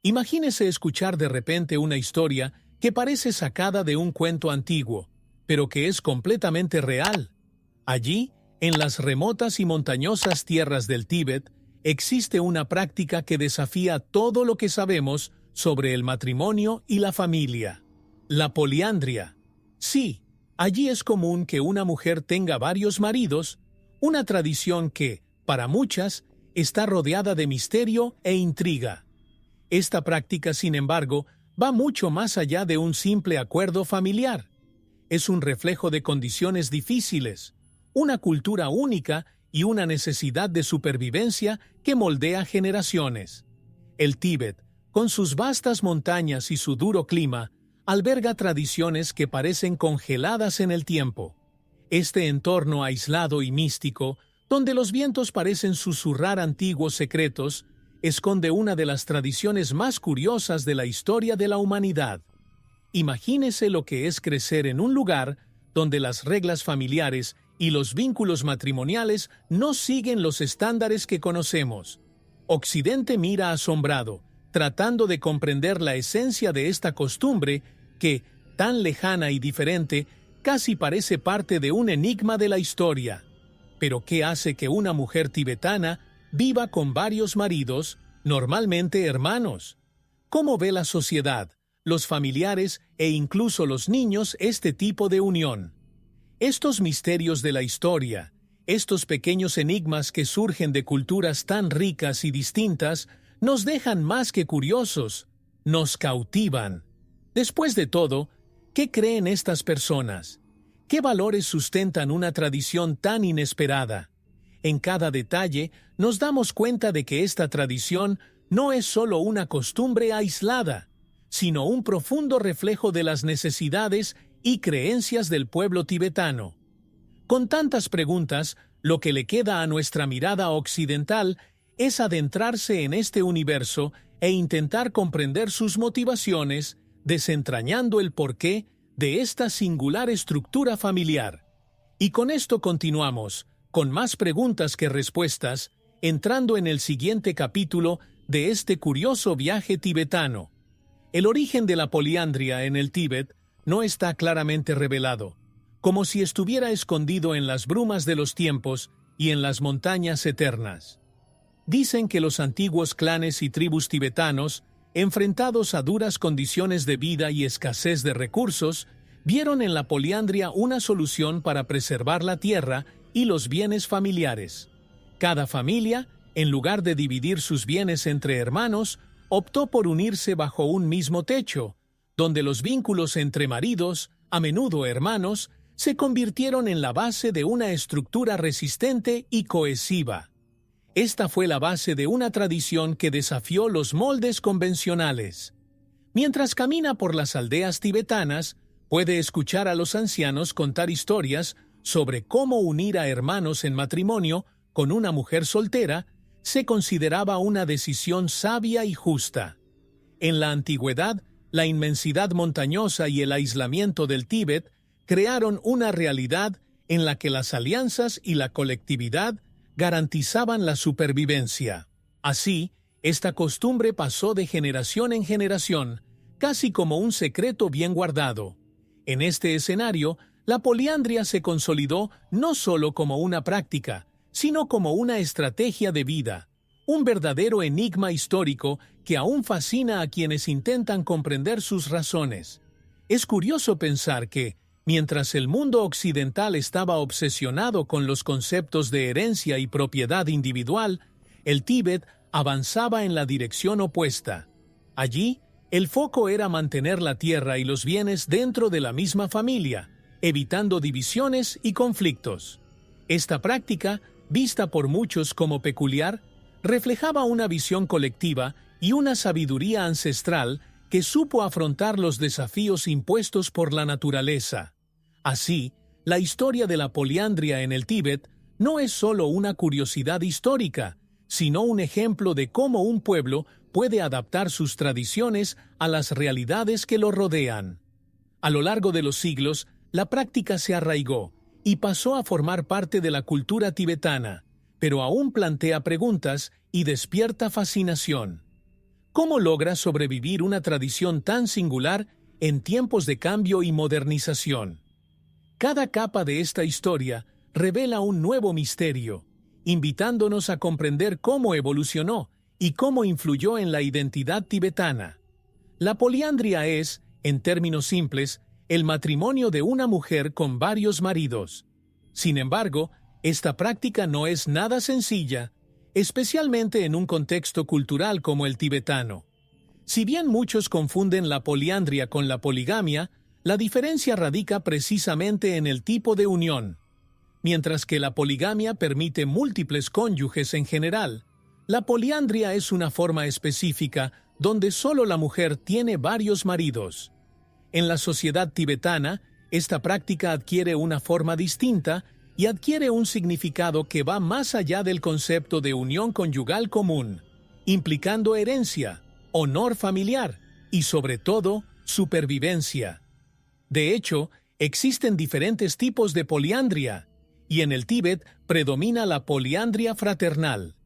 Imagínese escuchar de repente una historia que parece sacada de un cuento antiguo, pero que es completamente real. Allí, en las remotas y montañosas tierras del Tíbet, existe una práctica que desafía todo lo que sabemos sobre el matrimonio y la familia: la poliandria. Sí, allí es común que una mujer tenga varios maridos, una tradición que, para muchas, está rodeada de misterio e intriga. Esta práctica, sin embargo, va mucho más allá de un simple acuerdo familiar. Es un reflejo de condiciones difíciles, una cultura única y una necesidad de supervivencia que moldea generaciones. El Tíbet, con sus vastas montañas y su duro clima, alberga tradiciones que parecen congeladas en el tiempo. Este entorno aislado y místico, donde los vientos parecen susurrar antiguos secretos, esconde una de las tradiciones más curiosas de la historia de la humanidad. Imagínese lo que es crecer en un lugar donde las reglas familiares y los vínculos matrimoniales no siguen los estándares que conocemos. Occidente mira asombrado, tratando de comprender la esencia de esta costumbre que, tan lejana y diferente, casi parece parte de un enigma de la historia. Pero ¿qué hace que una mujer tibetana viva con varios maridos, normalmente hermanos? ¿Cómo ve la sociedad, los familiares e incluso los niños este tipo de unión? Estos misterios de la historia, estos pequeños enigmas que surgen de culturas tan ricas y distintas, nos dejan más que curiosos, nos cautivan. Después de todo, ¿qué creen estas personas? ¿Qué valores sustentan una tradición tan inesperada? En cada detalle nos damos cuenta de que esta tradición no es solo una costumbre aislada, sino un profundo reflejo de las necesidades y creencias del pueblo tibetano. Con tantas preguntas, lo que le queda a nuestra mirada occidental es adentrarse en este universo e intentar comprender sus motivaciones, desentrañando el porqué de esta singular estructura familiar. Y con esto continuamos, con más preguntas que respuestas, entrando en el siguiente capítulo de este curioso viaje tibetano. El origen de la poliandria en el Tíbet no está claramente revelado, como si estuviera escondido en las brumas de los tiempos y en las montañas eternas. Dicen que los antiguos clanes y tribus tibetanos, enfrentados a duras condiciones de vida y escasez de recursos, vieron en la poliandria una solución para preservar la tierra y los bienes familiares. Cada familia, en lugar de dividir sus bienes entre hermanos, optó por unirse bajo un mismo techo, donde los vínculos entre maridos, a menudo hermanos, se convirtieron en la base de una estructura resistente y cohesiva. Esta fue la base de una tradición que desafió los moldes convencionales. Mientras camina por las aldeas tibetanas, puede escuchar a los ancianos contar historias sobre cómo unir a hermanos en matrimonio con una mujer soltera se consideraba una decisión sabia y justa. En la antigüedad, la inmensidad montañosa y el aislamiento del Tíbet crearon una realidad en la que las alianzas y la colectividad garantizaban la supervivencia. Así, esta costumbre pasó de generación en generación, casi como un secreto bien guardado. En este escenario, la poliandria se consolidó no solo como una práctica, sino como una estrategia de vida, un verdadero enigma histórico que aún fascina a quienes intentan comprender sus razones. Es curioso pensar que, mientras el mundo occidental estaba obsesionado con los conceptos de herencia y propiedad individual, el Tíbet avanzaba en la dirección opuesta. Allí, el foco era mantener la tierra y los bienes dentro de la misma familia, evitando divisiones y conflictos. Esta práctica, vista por muchos como peculiar, reflejaba una visión colectiva y una sabiduría ancestral que supo afrontar los desafíos impuestos por la naturaleza. Así, la historia de la poliandria en el Tíbet no es solo una curiosidad histórica, sino un ejemplo de cómo un pueblo puede adaptar sus tradiciones a las realidades que lo rodean. A lo largo de los siglos, la práctica se arraigó y pasó a formar parte de la cultura tibetana, pero aún plantea preguntas y despierta fascinación. ¿Cómo logra sobrevivir una tradición tan singular en tiempos de cambio y modernización? Cada capa de esta historia revela un nuevo misterio, invitándonos a comprender cómo evolucionó y cómo influyó en la identidad tibetana. La poliandria es, en términos simples, el matrimonio de una mujer con varios maridos. Sin embargo, esta práctica no es nada sencilla, especialmente en un contexto cultural como el tibetano. Si bien muchos confunden la poliandria con la poligamia, la diferencia radica precisamente en el tipo de unión. Mientras que la poligamia permite múltiples cónyuges en general, la poliandria es una forma específica donde solo la mujer tiene varios maridos. En la sociedad tibetana, esta práctica adquiere una forma distinta y adquiere un significado que va más allá del concepto de unión conyugal común, implicando herencia, honor familiar y, sobre todo, supervivencia. De hecho, existen diferentes tipos de poliandria, y en el Tíbet predomina la poliandria fraternal.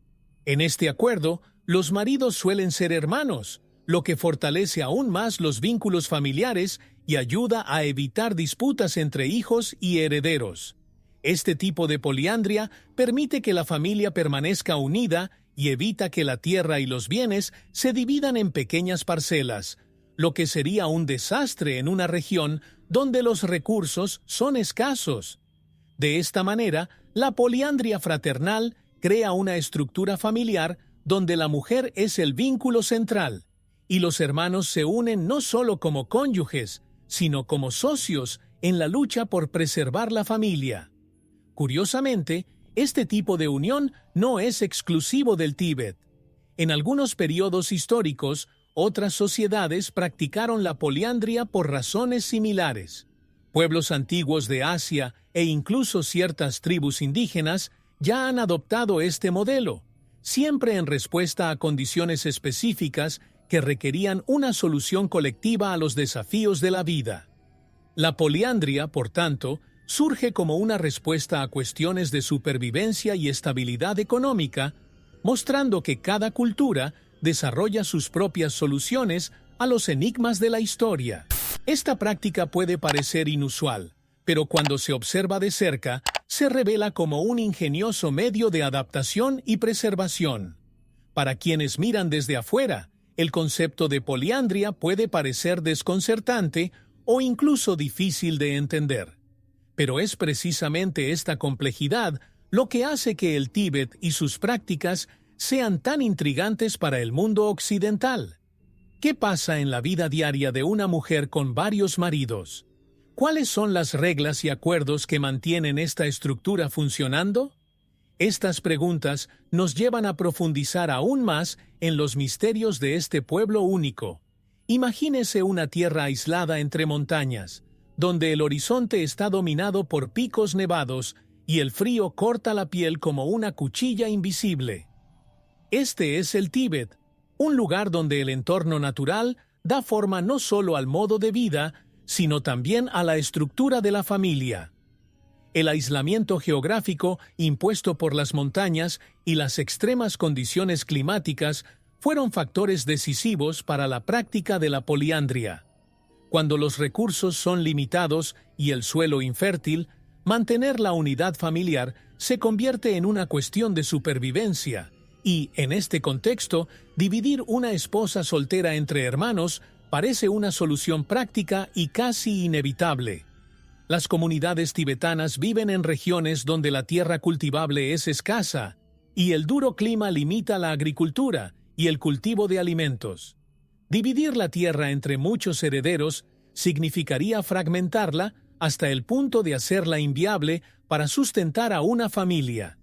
En este acuerdo, los maridos suelen ser hermanos, lo que fortalece aún más los vínculos familiares y ayuda a evitar disputas entre hijos y herederos. Este tipo de poliandria permite que la familia permanezca unida y evita que la tierra y los bienes se dividan en pequeñas parcelas, lo que sería un desastre en una región donde los recursos son escasos. De esta manera, la poliandria fraternal crea una estructura familiar donde la mujer es el vínculo central, y los hermanos se unen no solo como cónyuges, sino como socios en la lucha por preservar la familia. Curiosamente, este tipo de unión no es exclusivo del Tíbet. En algunos periodos históricos, otras sociedades practicaron la poliandria por razones similares. Pueblos antiguos de Asia e incluso ciertas tribus indígenas ya han adoptado este modelo, siempre en respuesta a condiciones específicas que requerían una solución colectiva a los desafíos de la vida. La poliandria, por tanto, surge como una respuesta a cuestiones de supervivencia y estabilidad económica, mostrando que cada cultura desarrolla sus propias soluciones a los enigmas de la historia. Esta práctica puede parecer inusual, pero cuando se observa de cerca, se revela como un ingenioso medio de adaptación y preservación. Para quienes miran desde afuera, el concepto de poliandria puede parecer desconcertante o incluso difícil de entender. Pero es precisamente esta complejidad lo que hace que el Tíbet y sus prácticas sean tan intrigantes para el mundo occidental. ¿Qué pasa en la vida diaria de una mujer con varios maridos? ¿Cuáles son las reglas y acuerdos que mantienen esta estructura funcionando? Estas preguntas nos llevan a profundizar aún más en los misterios de este pueblo único. Imagínese una tierra aislada entre montañas, donde el horizonte está dominado por picos nevados y el frío corta la piel como una cuchilla invisible. Este es el Tíbet, un lugar donde el entorno natural da forma no solo al modo de vida, sino también a la estructura de la familia. El aislamiento geográfico impuesto por las montañas y las extremas condiciones climáticas fueron factores decisivos para la práctica de la poliandria. Cuando los recursos son limitados y el suelo infértil, mantener la unidad familiar se convierte en una cuestión de supervivencia y, en este contexto, dividir una esposa soltera entre hermanos parece una solución práctica y casi inevitable. Las comunidades tibetanas viven en regiones donde la tierra cultivable es escasa y el duro clima limita la agricultura y el cultivo de alimentos. Dividir la tierra entre muchos herederos significaría fragmentarla hasta el punto de hacerla inviable para sustentar a una familia.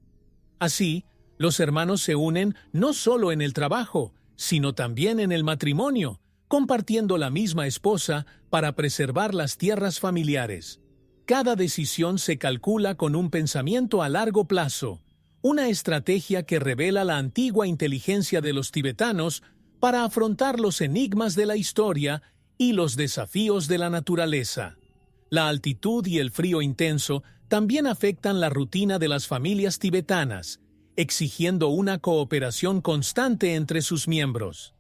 Así, los hermanos se unen no solo en el trabajo, sino también en el matrimonio, compartiendo la misma esposa para preservar las tierras familiares. Cada decisión se calcula con un pensamiento a largo plazo, una estrategia que revela la antigua inteligencia de los tibetanos para afrontar los enigmas de la historia y los desafíos de la naturaleza. La altitud y el frío intenso también afectan la rutina de las familias tibetanas, exigiendo una cooperación constante entre sus miembros.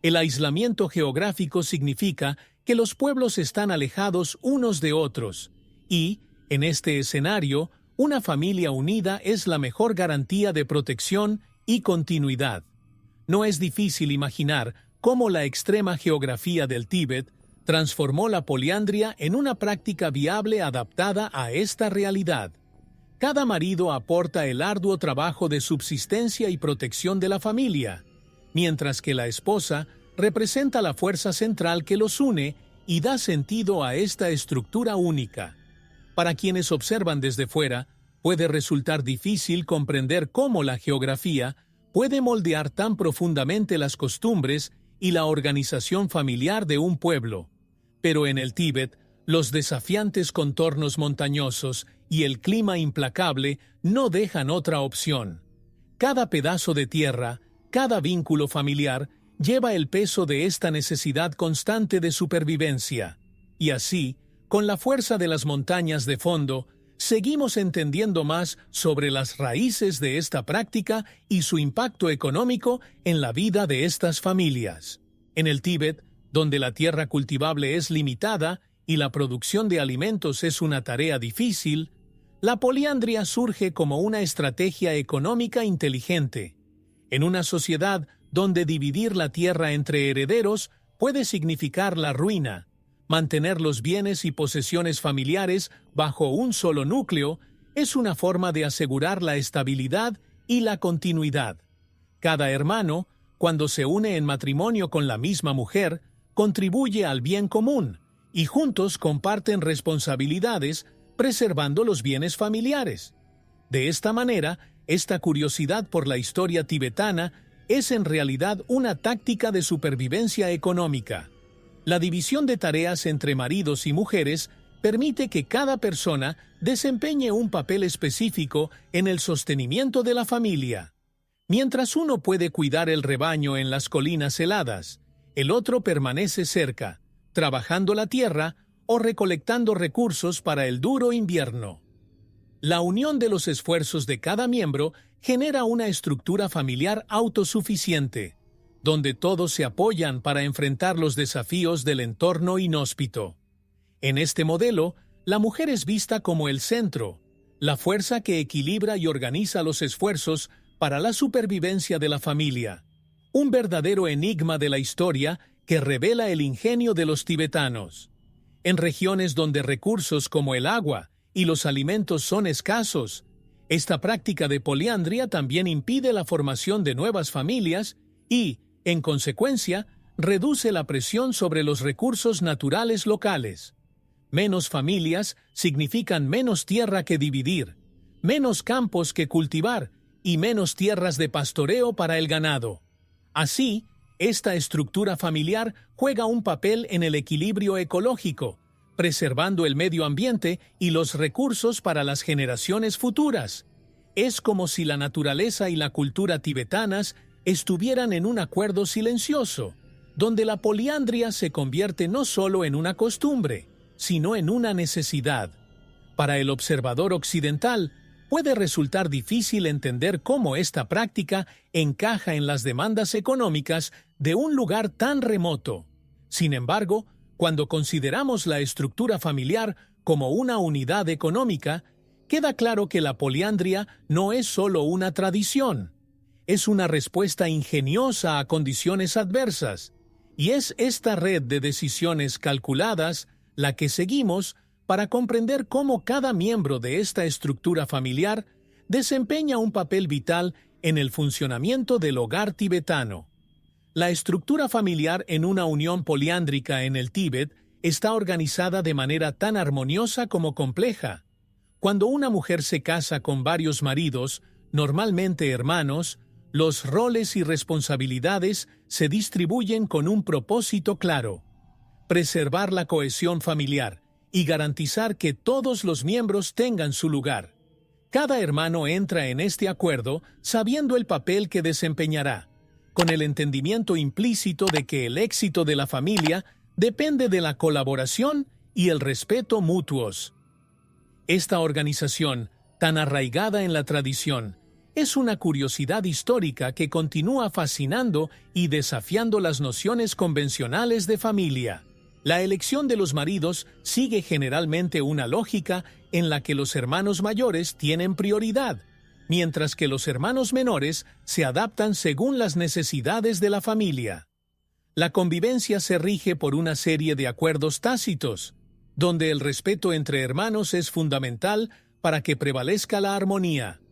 El aislamiento geográfico significa que los pueblos están alejados unos de otros, y, en este escenario, una familia unida es la mejor garantía de protección y continuidad. No es difícil imaginar cómo la extrema geografía del Tíbet transformó la poliandria en una práctica viable adaptada a esta realidad. Cada marido aporta el arduo trabajo de subsistencia y protección de la familia, mientras que la esposa representa la fuerza central que los une y da sentido a esta estructura única. Para quienes observan desde fuera, puede resultar difícil comprender cómo la geografía puede moldear tan profundamente las costumbres y la organización familiar de un pueblo. Pero en el Tíbet, los desafiantes contornos montañosos y el clima implacable no dejan otra opción. Cada pedazo de tierra, cada vínculo familiar, lleva el peso de esta necesidad constante de supervivencia. Y así, con la fuerza de las montañas de fondo, seguimos entendiendo más sobre las raíces de esta práctica y su impacto económico en la vida de estas familias. En el Tíbet, donde la tierra cultivable es limitada y la producción de alimentos es una tarea difícil, la poliandria surge como una estrategia económica inteligente. En una sociedad donde dividir la tierra entre herederos puede significar la ruina, mantener los bienes y posesiones familiares bajo un solo núcleo es una forma de asegurar la estabilidad y la continuidad. Cada hermano, cuando se une en matrimonio con la misma mujer, contribuye al bien común y juntos comparten responsabilidades, preservando los bienes familiares. De esta manera, esta curiosidad por la historia tibetana es en realidad una táctica de supervivencia económica. La división de tareas entre maridos y mujeres permite que cada persona desempeñe un papel específico en el sostenimiento de la familia. Mientras uno puede cuidar el rebaño en las colinas heladas, el otro permanece cerca, trabajando la tierra o recolectando recursos para el duro invierno. La unión de los esfuerzos de cada miembro genera una estructura familiar autosuficiente, donde todos se apoyan para enfrentar los desafíos del entorno inhóspito. En este modelo, la mujer es vista como el centro, la fuerza que equilibra y organiza los esfuerzos para la supervivencia de la familia. Un verdadero enigma de la historia que revela el ingenio de los tibetanos. En regiones donde recursos como el agua y los alimentos son escasos, esta práctica de poliandria también impide la formación de nuevas familias y, en consecuencia, reduce la presión sobre los recursos naturales locales. Menos familias significan menos tierra que dividir, menos campos que cultivar y menos tierras de pastoreo para el ganado. Así, esta estructura familiar juega un papel en el equilibrio ecológico, preservando el medio ambiente y los recursos para las generaciones futuras. Es como si la naturaleza y la cultura tibetanas estuvieran en un acuerdo silencioso, donde la poliandria se convierte no solo en una costumbre, sino en una necesidad. Para el observador occidental, puede resultar difícil entender cómo esta práctica encaja en las demandas económicas de un lugar tan remoto. Sin embargo, cuando consideramos la estructura familiar como una unidad económica, queda claro que la poliandria no es solo una tradición. Es una respuesta ingeniosa a condiciones adversas, y es esta red de decisiones calculadas la que seguimos para comprender cómo cada miembro de esta estructura familiar desempeña un papel vital en el funcionamiento del hogar tibetano. La estructura familiar en una unión poliándrica en el Tíbet está organizada de manera tan armoniosa como compleja. Cuando una mujer se casa con varios maridos, normalmente hermanos, los roles y responsabilidades se distribuyen con un propósito claro: preservar la cohesión familiar y garantizar que todos los miembros tengan su lugar. Cada hermano entra en este acuerdo sabiendo el papel que desempeñará, con el entendimiento implícito de que el éxito de la familia depende de la colaboración y el respeto mutuos. Esta organización, tan arraigada en la tradición, es una curiosidad histórica que continúa fascinando y desafiando las nociones convencionales de familia. La elección de los maridos sigue generalmente una lógica en la que los hermanos mayores tienen prioridad, mientras que los hermanos menores se adaptan según las necesidades de la familia. La convivencia se rige por una serie de acuerdos tácitos, donde el respeto entre hermanos es fundamental para que prevalezca la armonía.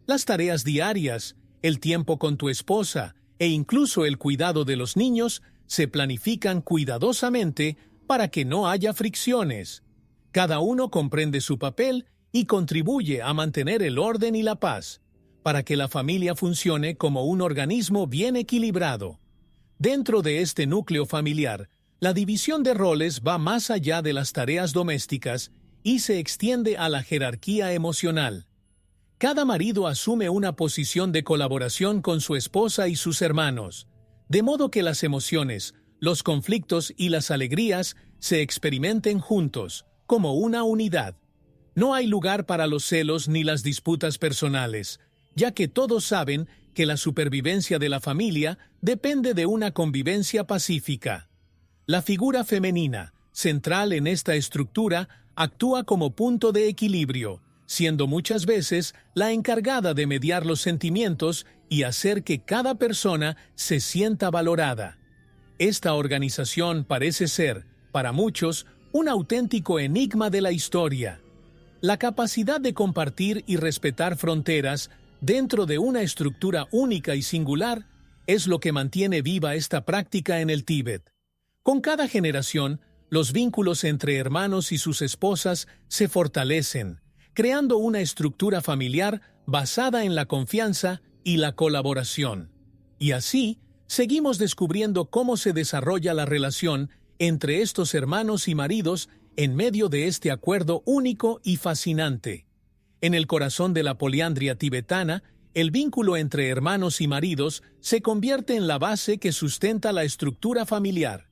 Las tareas diarias, el tiempo con tu esposa e incluso el cuidado de los niños se planifican cuidadosamente para que no haya fricciones. Cada uno comprende su papel y contribuye a mantener el orden y la paz, para que la familia funcione como un organismo bien equilibrado. Dentro de este núcleo familiar, la división de roles va más allá de las tareas domésticas y se extiende a la jerarquía emocional. Cada marido asume una posición de colaboración con su esposa y sus hermanos, de modo que las emociones, los conflictos y las alegrías se experimenten juntos, como una unidad. No hay lugar para los celos ni las disputas personales, ya que todos saben que la supervivencia de la familia depende de una convivencia pacífica. La figura femenina, central en esta estructura, actúa como punto de equilibrio, siendo muchas veces la encargada de mediar los sentimientos y hacer que cada persona se sienta valorada. Esta organización parece ser, para muchos, un auténtico enigma de la historia. La capacidad de compartir y respetar fronteras dentro de una estructura única y singular es lo que mantiene viva esta práctica en el Tíbet. Con cada generación, los vínculos entre hermanos y sus esposas se fortalecen, creando una estructura familiar basada en la confianza y la colaboración. Y así, seguimos descubriendo cómo se desarrolla la relación entre estos hermanos y maridos en medio de este acuerdo único y fascinante. En el corazón de la poliandria tibetana, el vínculo entre hermanos y maridos se convierte en la base que sustenta la estructura familiar.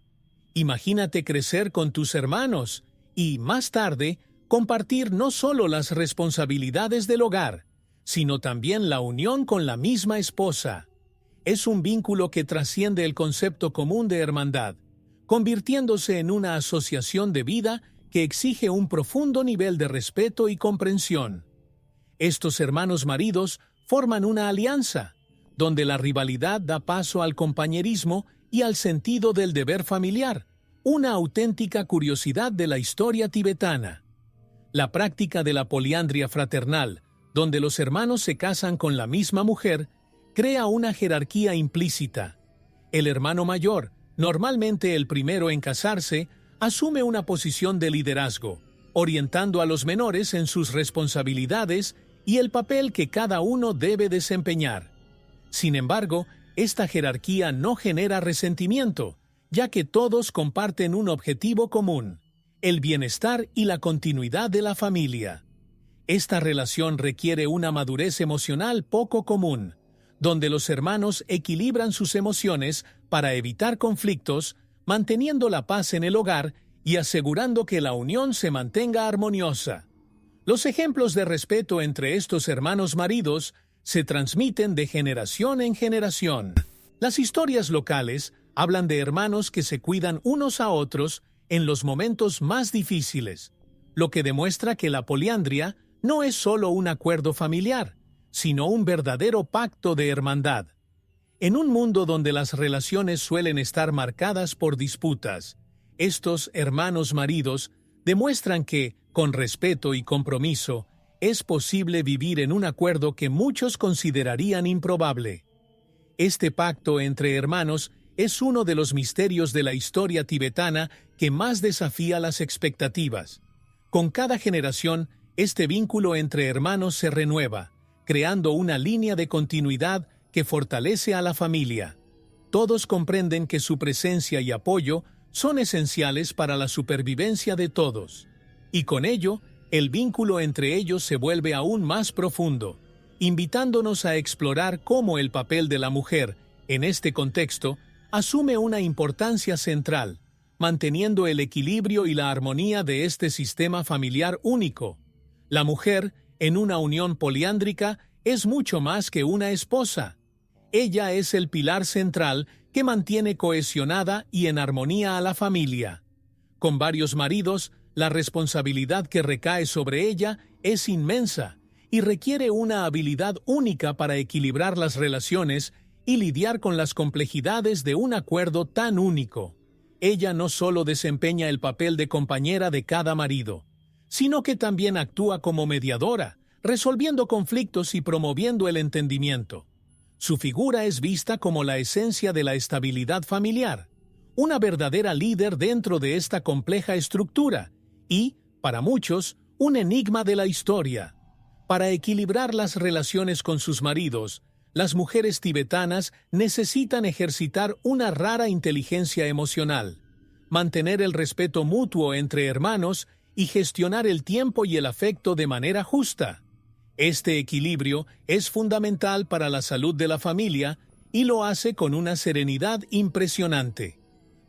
Imagínate crecer con tus hermanos y, más tarde, compartir no solo las responsabilidades del hogar, sino también la unión con la misma esposa. Es un vínculo que trasciende el concepto común de hermandad, convirtiéndose en una asociación de vida que exige un profundo nivel de respeto y comprensión. Estos hermanos maridos forman una alianza, donde la rivalidad da paso al compañerismo y al sentido del deber familiar, una auténtica curiosidad de la historia tibetana. La práctica de la poliandria fraternal, donde los hermanos se casan con la misma mujer, crea una jerarquía implícita. El hermano mayor, normalmente el primero en casarse, asume una posición de liderazgo, orientando a los menores en sus responsabilidades y el papel que cada uno debe desempeñar. Sin embargo, esta jerarquía no genera resentimiento, ya que todos comparten un objetivo común: el bienestar y la continuidad de la familia. Esta relación requiere una madurez emocional poco común, donde los hermanos equilibran sus emociones para evitar conflictos, manteniendo la paz en el hogar y asegurando que la unión se mantenga armoniosa. Los ejemplos de respeto entre estos hermanos maridos se transmiten de generación en generación. Las historias locales hablan de hermanos que se cuidan unos a otros en los momentos más difíciles, lo que demuestra que la poliandria no es solo un acuerdo familiar, sino un verdadero pacto de hermandad. En un mundo donde las relaciones suelen estar marcadas por disputas, estos hermanos maridos demuestran que, con respeto y compromiso, es posible vivir en un acuerdo que muchos considerarían improbable. Este pacto entre hermanos es uno de los misterios de la historia tibetana que más desafía las expectativas. Con cada generación, este vínculo entre hermanos se renueva, creando una línea de continuidad que fortalece a la familia. Todos comprenden que su presencia y apoyo son esenciales para la supervivencia de todos, y con ello, el vínculo entre ellos se vuelve aún más profundo, invitándonos a explorar cómo el papel de la mujer, en este contexto, asume una importancia central, manteniendo el equilibrio y la armonía de este sistema familiar único. La mujer, en una unión poliándrica, es mucho más que una esposa. Ella es el pilar central que mantiene cohesionada y en armonía a la familia. Con varios maridos, la responsabilidad que recae sobre ella es inmensa y requiere una habilidad única para equilibrar las relaciones y lidiar con las complejidades de un acuerdo tan único. Ella no solo desempeña el papel de compañera de cada marido, sino que también actúa como mediadora, resolviendo conflictos y promoviendo el entendimiento. Su figura es vista como la esencia de la estabilidad familiar, una verdadera líder dentro de esta compleja estructura y, para muchos, un enigma de la historia. Para equilibrar las relaciones con sus maridos, las mujeres tibetanas necesitan ejercitar una rara inteligencia emocional, mantener el respeto mutuo entre hermanos y gestionar el tiempo y el afecto de manera justa. Este equilibrio es fundamental para la salud de la familia y lo hace con una serenidad impresionante.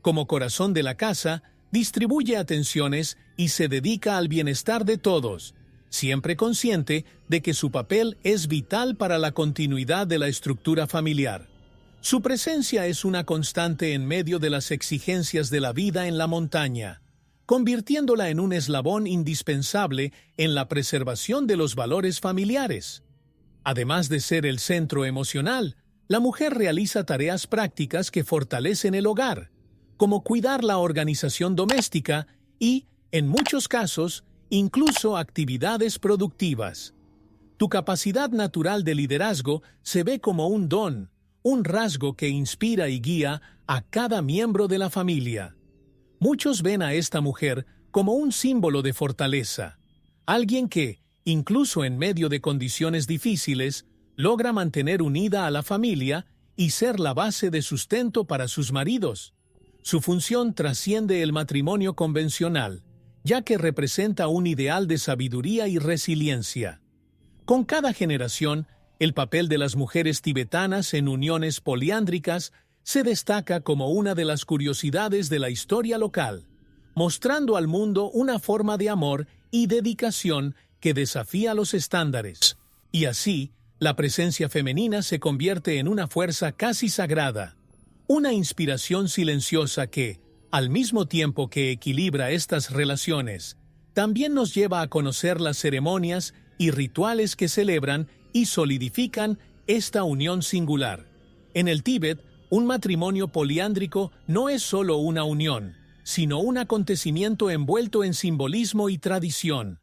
Como corazón de la casa, distribuye atenciones y se dedica al bienestar de todos, siempre consciente de que su papel es vital para la continuidad de la estructura familiar. Su presencia es una constante en medio de las exigencias de la vida en la montaña, convirtiéndola en un eslabón indispensable en la preservación de los valores familiares. Además de ser el centro emocional, la mujer realiza tareas prácticas que fortalecen el hogar, como cuidar la organización doméstica y, en muchos casos, incluso actividades productivas. Tu capacidad natural de liderazgo se ve como un don, un rasgo que inspira y guía a cada miembro de la familia. Muchos ven a esta mujer como un símbolo de fortaleza, alguien que, incluso en medio de condiciones difíciles, logra mantener unida a la familia y ser la base de sustento para sus maridos. Su función trasciende el matrimonio convencional, ya que representa un ideal de sabiduría y resiliencia. Con cada generación, el papel de las mujeres tibetanas en uniones poliándricas se destaca como una de las curiosidades de la historia local, mostrando al mundo una forma de amor y dedicación que desafía los estándares. Y así, la presencia femenina se convierte en una fuerza casi sagrada, una inspiración silenciosa que, al mismo tiempo que equilibra estas relaciones, también nos lleva a conocer las ceremonias y rituales que celebran y solidifican esta unión singular. En el Tíbet, un matrimonio poliándrico no es solo una unión, sino un acontecimiento envuelto en simbolismo y tradición.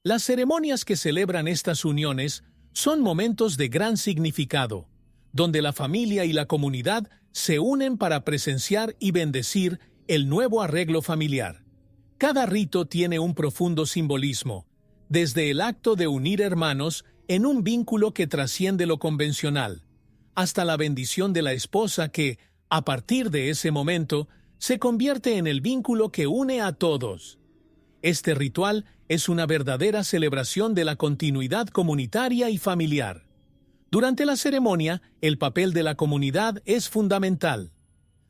Las ceremonias que celebran estas uniones son momentos de gran significado, donde la familia y la comunidad se unen para presenciar y bendecir el nuevo arreglo familiar. Cada rito tiene un profundo simbolismo, desde el acto de unir hermanos en un vínculo que trasciende lo convencional, hasta la bendición de la esposa que, a partir de ese momento, se convierte en el vínculo que une a todos. Este ritual es una verdadera celebración de la continuidad comunitaria y familiar. Durante la ceremonia, el papel de la comunidad es fundamental.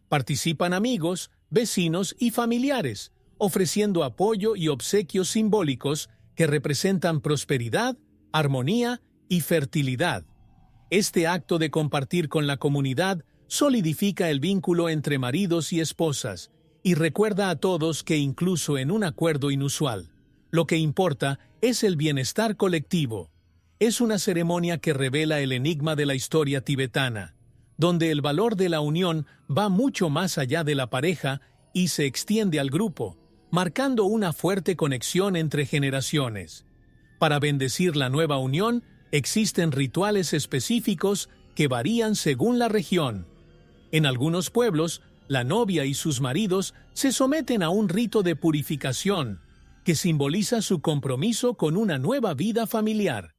Participan amigos, vecinos y familiares, ofreciendo apoyo y obsequios simbólicos que representan prosperidad, armonía y fertilidad. Este acto de compartir con la comunidad solidifica el vínculo entre maridos y esposas y recuerda a todos que incluso en un acuerdo inusual, lo que importa es el bienestar colectivo. Es una ceremonia que revela el enigma de la historia tibetana, donde el valor de la unión va mucho más allá de la pareja y se extiende al grupo, marcando una fuerte conexión entre generaciones. Para bendecir la nueva unión, existen rituales específicos que varían según la región. En algunos pueblos, la novia y sus maridos se someten a un rito de purificación, que simboliza su compromiso con una nueva vida familiar.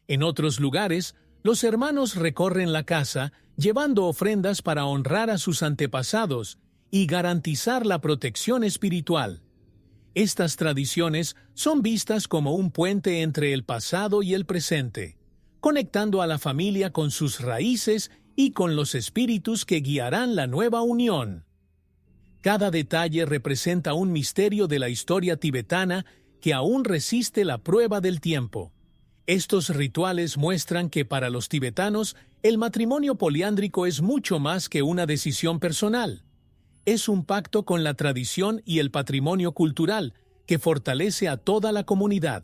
En otros lugares, los hermanos recorren la casa llevando ofrendas para honrar a sus antepasados y garantizar la protección espiritual. Estas tradiciones son vistas como un puente entre el pasado y el presente, conectando a la familia con sus raíces y con los espíritus que guiarán la nueva unión. Cada detalle representa un misterio de la historia tibetana que aún resiste la prueba del tiempo. Estos rituales muestran que para los tibetanos el matrimonio poliándrico es mucho más que una decisión personal. Es un pacto con la tradición y el patrimonio cultural que fortalece a toda la comunidad.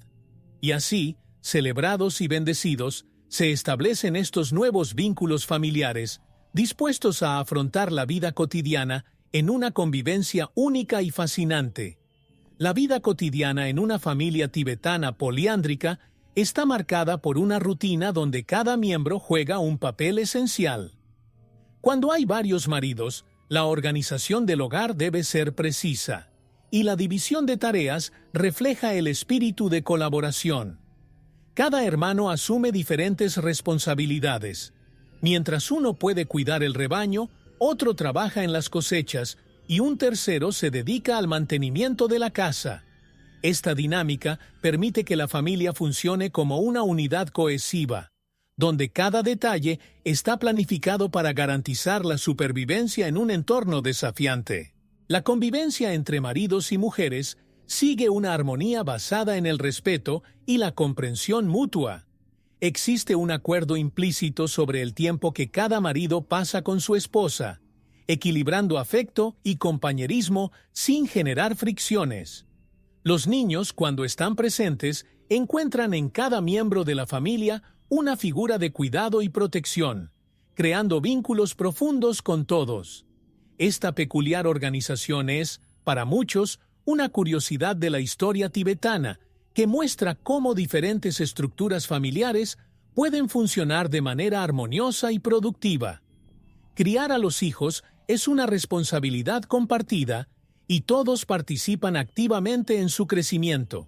Y así, celebrados y bendecidos, se establecen estos nuevos vínculos familiares, dispuestos a afrontar la vida cotidiana en una convivencia única y fascinante. La vida cotidiana en una familia tibetana poliándrica está marcada por una rutina donde cada miembro juega un papel esencial. Cuando hay varios maridos, la organización del hogar debe ser precisa, y la división de tareas refleja el espíritu de colaboración. Cada hermano asume diferentes responsabilidades. Mientras uno puede cuidar el rebaño, otro trabaja en las cosechas y un tercero se dedica al mantenimiento de la casa. Esta dinámica permite que la familia funcione como una unidad cohesiva, donde cada detalle está planificado para garantizar la supervivencia en un entorno desafiante. La convivencia entre maridos y mujeres sigue una armonía basada en el respeto y la comprensión mutua. Existe un acuerdo implícito sobre el tiempo que cada marido pasa con su esposa, equilibrando afecto y compañerismo sin generar fricciones. Los niños, cuando están presentes, encuentran en cada miembro de la familia una figura de cuidado y protección, creando vínculos profundos con todos. Esta peculiar organización es, para muchos, una curiosidad de la historia tibetana que muestra cómo diferentes estructuras familiares pueden funcionar de manera armoniosa y productiva. Criar a los hijos es una responsabilidad compartida y todos participan activamente en su crecimiento.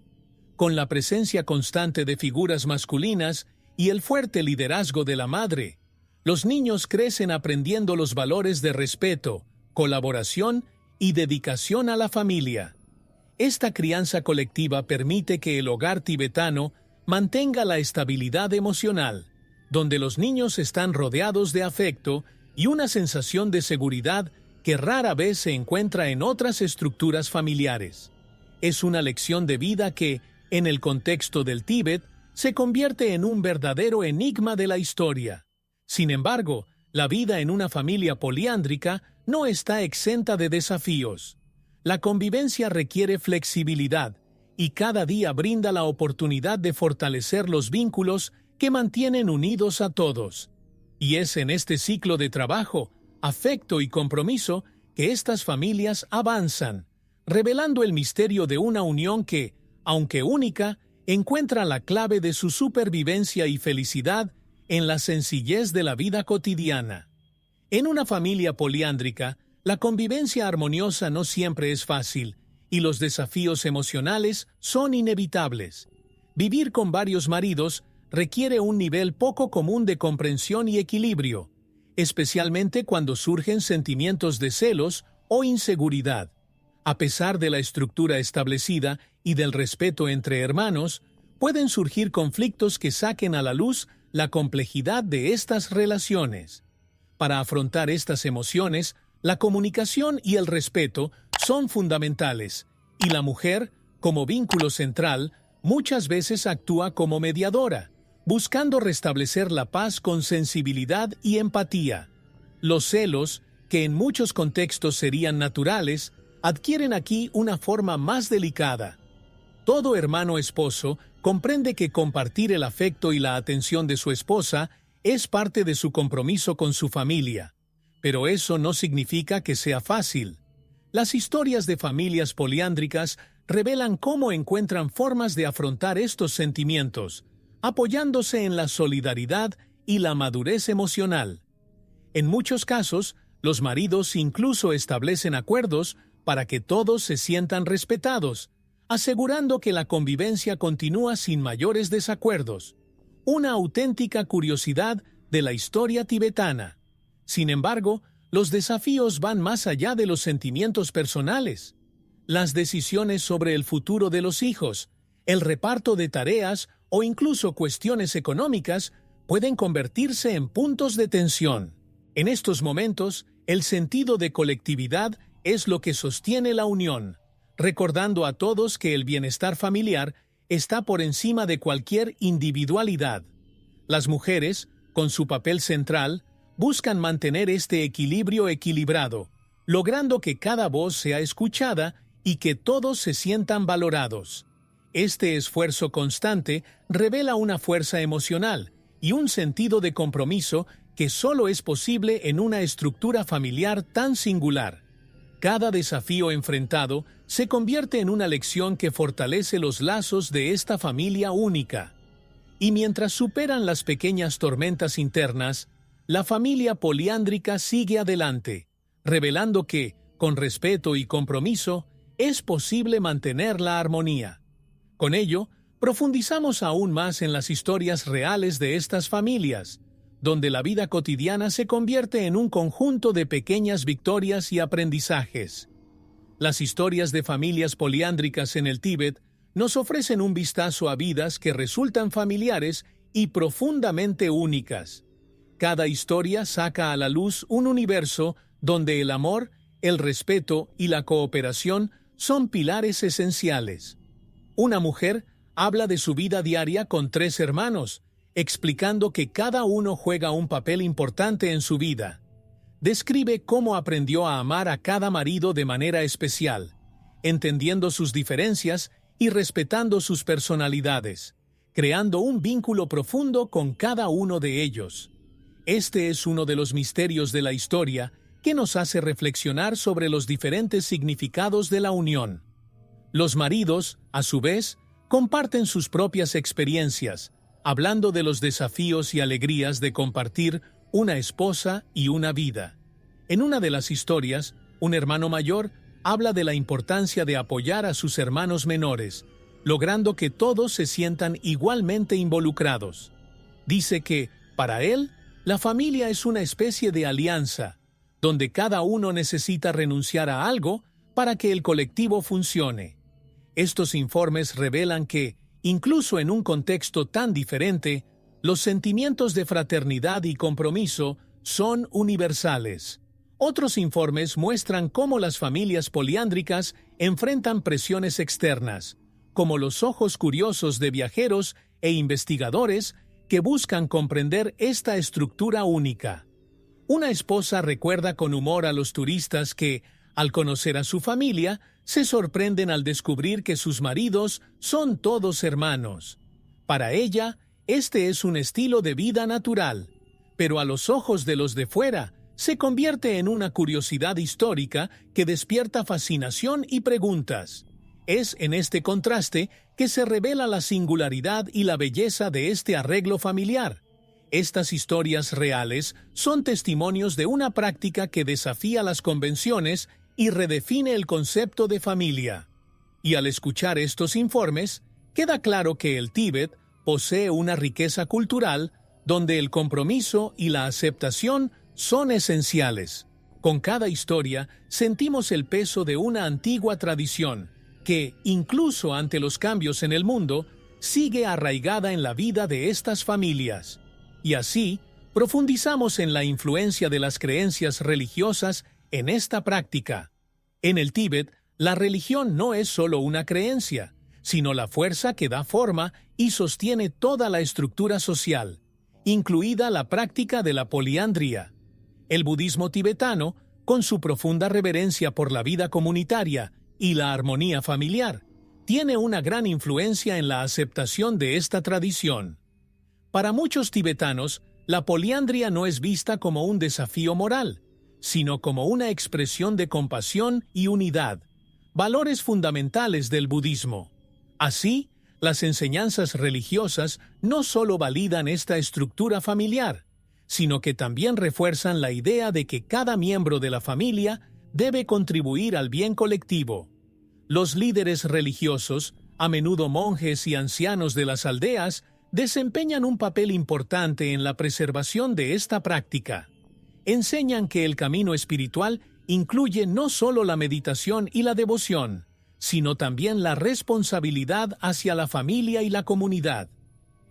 Con la presencia constante de figuras masculinas y el fuerte liderazgo de la madre, los niños crecen aprendiendo los valores de respeto, colaboración y dedicación a la familia. Esta crianza colectiva permite que el hogar tibetano mantenga la estabilidad emocional, donde los niños están rodeados de afecto y una sensación de seguridad que rara vez se encuentra en otras estructuras familiares. Es una lección de vida que, en el contexto del Tíbet, se convierte en un verdadero enigma de la historia. Sin embargo, la vida en una familia poliándrica no está exenta de desafíos. La convivencia requiere flexibilidad y cada día brinda la oportunidad de fortalecer los vínculos que mantienen unidos a todos. Y es en este ciclo de trabajo, afecto y compromiso que estas familias avanzan, revelando el misterio de una unión que, aunque única, encuentra la clave de su supervivencia y felicidad en la sencillez de la vida cotidiana. En una familia poliándrica, la convivencia armoniosa no siempre es fácil, y los desafíos emocionales son inevitables. Vivir con varios maridos requiere un nivel poco común de comprensión y equilibrio, especialmente cuando surgen sentimientos de celos o inseguridad. A pesar de la estructura establecida y del respeto entre hermanos, pueden surgir conflictos que saquen a la luz la complejidad de estas relaciones. Para afrontar estas emociones, la comunicación y el respeto son fundamentales, y la mujer, como vínculo central, muchas veces actúa como mediadora, buscando restablecer la paz con sensibilidad y empatía. Los celos, que en muchos contextos serían naturales, adquieren aquí una forma más delicada. Todo hermano esposo comprende que compartir el afecto y la atención de su esposa es parte de su compromiso con su familia. Pero eso no significa que sea fácil. Las historias de familias poliándricas revelan cómo encuentran formas de afrontar estos sentimientos, apoyándose en la solidaridad y la madurez emocional. En muchos casos, los maridos incluso establecen acuerdos para que todos se sientan respetados, asegurando que la convivencia continúa sin mayores desacuerdos. Una auténtica curiosidad de la historia tibetana. Sin embargo, los desafíos van más allá de los sentimientos personales. Las decisiones sobre el futuro de los hijos, el reparto de tareas o incluso cuestiones económicas pueden convertirse en puntos de tensión. En estos momentos, el sentido de colectividad es lo que sostiene la unión, recordando a todos que el bienestar familiar está por encima de cualquier individualidad. Las mujeres, con su papel central, buscan mantener este equilibrio equilibrado, logrando que cada voz sea escuchada y que todos se sientan valorados. Este esfuerzo constante revela una fuerza emocional y un sentido de compromiso que solo es posible en una estructura familiar tan singular. Cada desafío enfrentado se convierte en una lección que fortalece los lazos de esta familia única. Y mientras superan las pequeñas tormentas internas, la familia poliándrica sigue adelante, revelando que, con respeto y compromiso, es posible mantener la armonía. Con ello, profundizamos aún más en las historias reales de estas familias, donde la vida cotidiana se convierte en un conjunto de pequeñas victorias y aprendizajes. Las historias de familias poliándricas en el Tíbet nos ofrecen un vistazo a vidas que resultan familiares y profundamente únicas. Cada historia saca a la luz un universo donde el amor, el respeto y la cooperación son pilares esenciales. Una mujer habla de su vida diaria con 3 hermanos, explicando que cada uno juega un papel importante en su vida. Describe cómo aprendió a amar a cada marido de manera especial, entendiendo sus diferencias y respetando sus personalidades, creando un vínculo profundo con cada uno de ellos. Este es uno de los misterios de la historia que nos hace reflexionar sobre los diferentes significados de la unión. Los maridos, a su vez, comparten sus propias experiencias, hablando de los desafíos y alegrías de compartir una esposa y una vida. En una de las historias, un hermano mayor habla de la importancia de apoyar a sus hermanos menores, logrando que todos se sientan igualmente involucrados. Dice que, para él, la familia es una especie de alianza, donde cada uno necesita renunciar a algo para que el colectivo funcione. Estos informes revelan que, incluso en un contexto tan diferente, los sentimientos de fraternidad y compromiso son universales. Otros informes muestran cómo las familias poliándricas enfrentan presiones externas, como los ojos curiosos de viajeros e investigadores que buscan comprender esta estructura única. Una esposa recuerda con humor a los turistas que, al conocer a su familia, se sorprenden al descubrir que sus maridos son todos hermanos. Para ella, este es un estilo de vida natural, pero a los ojos de los de fuera, se convierte en una curiosidad histórica que despierta fascinación y preguntas. Es en este contraste que se revela la singularidad y la belleza de este arreglo familiar. Estas historias reales son testimonios de una práctica que desafía las convenciones y redefine el concepto de familia. Y al escuchar estos informes, queda claro que el Tíbet posee una riqueza cultural donde el compromiso y la aceptación son esenciales. Con cada historia sentimos el peso de una antigua tradición que, incluso ante los cambios en el mundo, sigue arraigada en la vida de estas familias. Y así, profundizamos en la influencia de las creencias religiosas en esta práctica. En el Tíbet, la religión no es solo una creencia, sino la fuerza que da forma y sostiene toda la estructura social, incluida la práctica de la poliandría. El budismo tibetano, con su profunda reverencia por la vida comunitaria y la armonía familiar, tiene una gran influencia en la aceptación de esta tradición. Para muchos tibetanos, la poliandría no es vista como un desafío moral, sino como una expresión de compasión y unidad, valores fundamentales del budismo. Así, las enseñanzas religiosas no solo validan esta estructura familiar, sino que también refuerzan la idea de que cada miembro de la familia debe contribuir al bien colectivo. Los líderes religiosos, a menudo monjes y ancianos de las aldeas, desempeñan un papel importante en la preservación de esta práctica. Enseñan que el camino espiritual incluye no solo la meditación y la devoción, sino también la responsabilidad hacia la familia y la comunidad.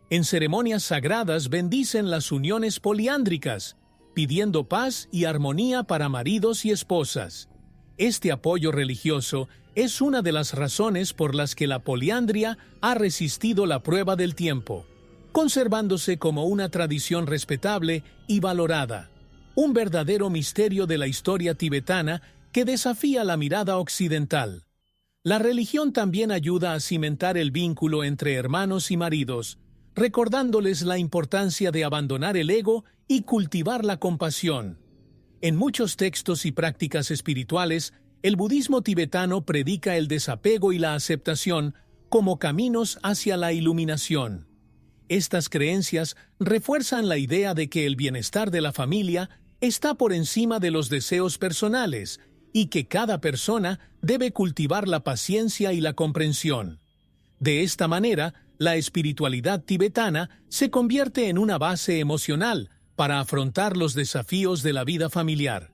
En ceremonias sagradas bendicen las uniones poliándricas, pidiendo paz y armonía para maridos y esposas. Este apoyo religioso es una de las razones por las que la poliandria ha resistido la prueba del tiempo, conservándose como una tradición respetable y valorada, un verdadero misterio de la historia tibetana que desafía la mirada occidental. La religión también ayuda a cimentar el vínculo entre hermanos y maridos, recordándoles la importancia de abandonar el ego y cultivar la compasión. En muchos textos y prácticas espirituales, el budismo tibetano predica el desapego y la aceptación como caminos hacia la iluminación. Estas creencias refuerzan la idea de que el bienestar de la familia está por encima de los deseos personales y que cada persona debe cultivar la paciencia y la comprensión. De esta manera, la espiritualidad tibetana se convierte en una base emocional para afrontar los desafíos de la vida familiar.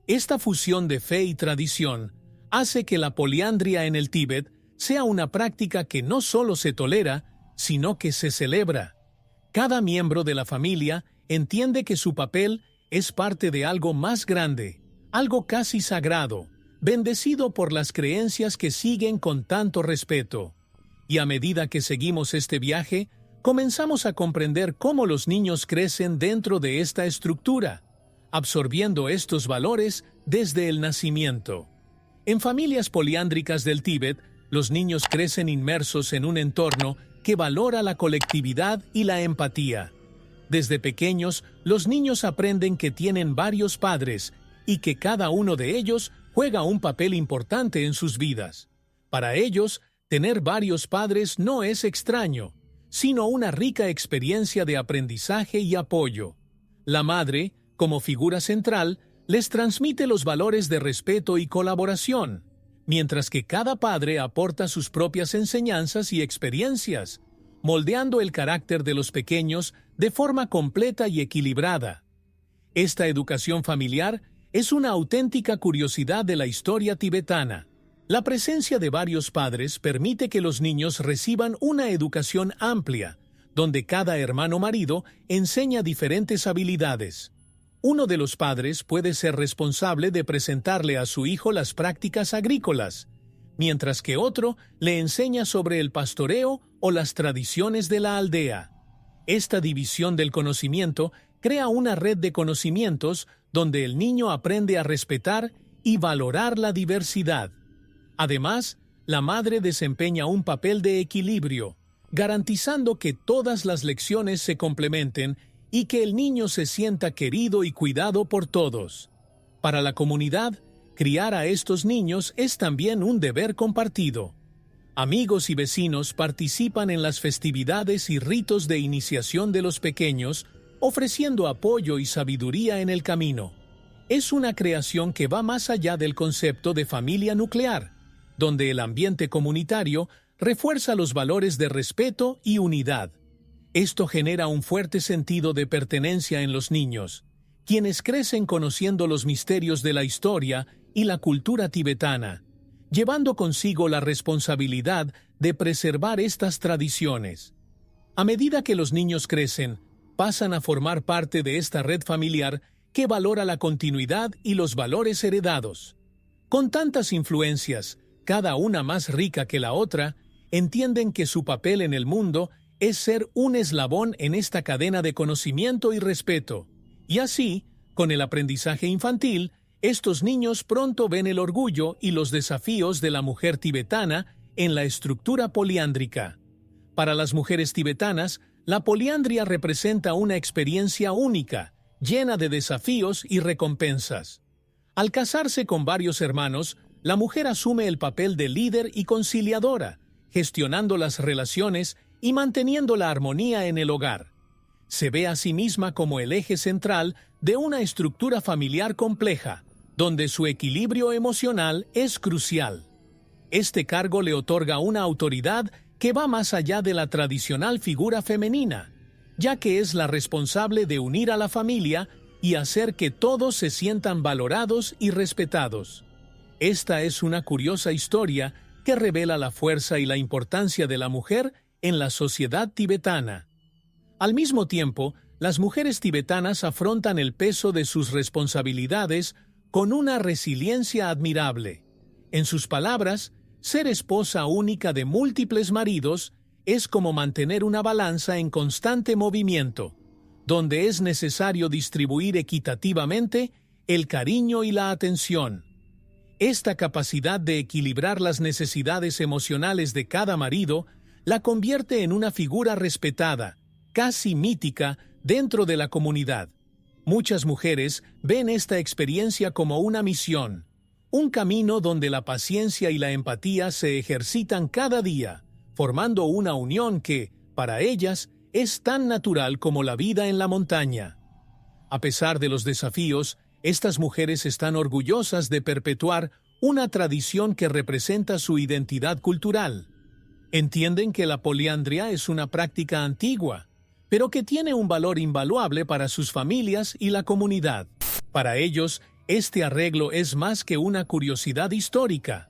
Esta fusión de fe y tradición hace que la poliandria en el Tíbet sea una práctica que no solo se tolera, sino que se celebra. Cada miembro de la familia entiende que su papel es parte de algo más grande, algo casi sagrado, bendecido por las creencias que siguen con tanto respeto. Y a medida que seguimos este viaje, comenzamos a comprender cómo los niños crecen dentro de esta estructura, absorbiendo estos valores desde el nacimiento. En familias poliándricas del Tíbet, los niños crecen inmersos en un entorno que valora la colectividad y la empatía. Desde pequeños, los niños aprenden que tienen varios padres y que cada uno de ellos juega un papel importante en sus vidas. Para ellos, tener varios padres no es extraño, sino una rica experiencia de aprendizaje y apoyo. La madre, como figura central, les transmite los valores de respeto y colaboración, mientras que cada padre aporta sus propias enseñanzas y experiencias, moldeando el carácter de los pequeños de forma completa y equilibrada. Esta educación familiar es una auténtica curiosidad de la historia tibetana. La presencia de varios padres permite que los niños reciban una educación amplia, donde cada hermano marido enseña diferentes habilidades. Uno de los padres puede ser responsable de presentarle a su hijo las prácticas agrícolas, mientras que otro le enseña sobre el pastoreo o las tradiciones de la aldea. Esta división del conocimiento crea una red de conocimientos donde el niño aprende a respetar y valorar la diversidad. Además, la madre desempeña un papel de equilibrio, garantizando que todas las lecciones se complementen y que el niño se sienta querido y cuidado por todos. Para la comunidad, criar a estos niños es también un deber compartido. Amigos y vecinos participan en las festividades y ritos de iniciación de los pequeños, ofreciendo apoyo y sabiduría en el camino. Es una creación que va más allá del concepto de familia nuclear, donde el ambiente comunitario refuerza los valores de respeto y unidad. Esto genera un fuerte sentido de pertenencia en los niños, quienes crecen conociendo los misterios de la historia y la cultura tibetana, llevando consigo la responsabilidad de preservar estas tradiciones. A medida que los niños crecen, pasan a formar parte de esta red familiar que valora la continuidad y los valores heredados. Con tantas influencias, cada una más rica que la otra, entienden que su papel en el mundo es ser un eslabón en esta cadena de conocimiento y respeto. Y así, con el aprendizaje infantil, estos niños pronto ven el orgullo y los desafíos de la mujer tibetana en la estructura poliándrica. Para las mujeres tibetanas, la poliandria representa una experiencia única, llena de desafíos y recompensas. Al casarse con varios hermanos, la mujer asume el papel de líder y conciliadora, gestionando las relaciones y manteniendo la armonía en el hogar. Se ve a sí misma como el eje central de una estructura familiar compleja, donde su equilibrio emocional es crucial. Este cargo le otorga una autoridad que va más allá de la tradicional figura femenina, ya que es la responsable de unir a la familia y hacer que todos se sientan valorados y respetados. Esta es una curiosa historia que revela la fuerza y la importancia de la mujer en la sociedad tibetana. Al mismo tiempo, las mujeres tibetanas afrontan el peso de sus responsabilidades con una resiliencia admirable. En sus palabras, ser esposa única de múltiples maridos es como mantener una balanza en constante movimiento, donde es necesario distribuir equitativamente el cariño y la atención. Esta capacidad de equilibrar las necesidades emocionales de cada marido la convierte en una figura respetada, casi mítica, dentro de la comunidad. Muchas mujeres ven esta experiencia como una misión, un camino donde la paciencia y la empatía se ejercitan cada día, formando una unión que, para ellas, es tan natural como la vida en la montaña. A pesar de los desafíos, estas mujeres están orgullosas de perpetuar una tradición que representa su identidad cultural. Entienden que la poliandria es una práctica antigua, pero que tiene un valor invaluable para sus familias y la comunidad. Para ellos, este arreglo es más que una curiosidad histórica.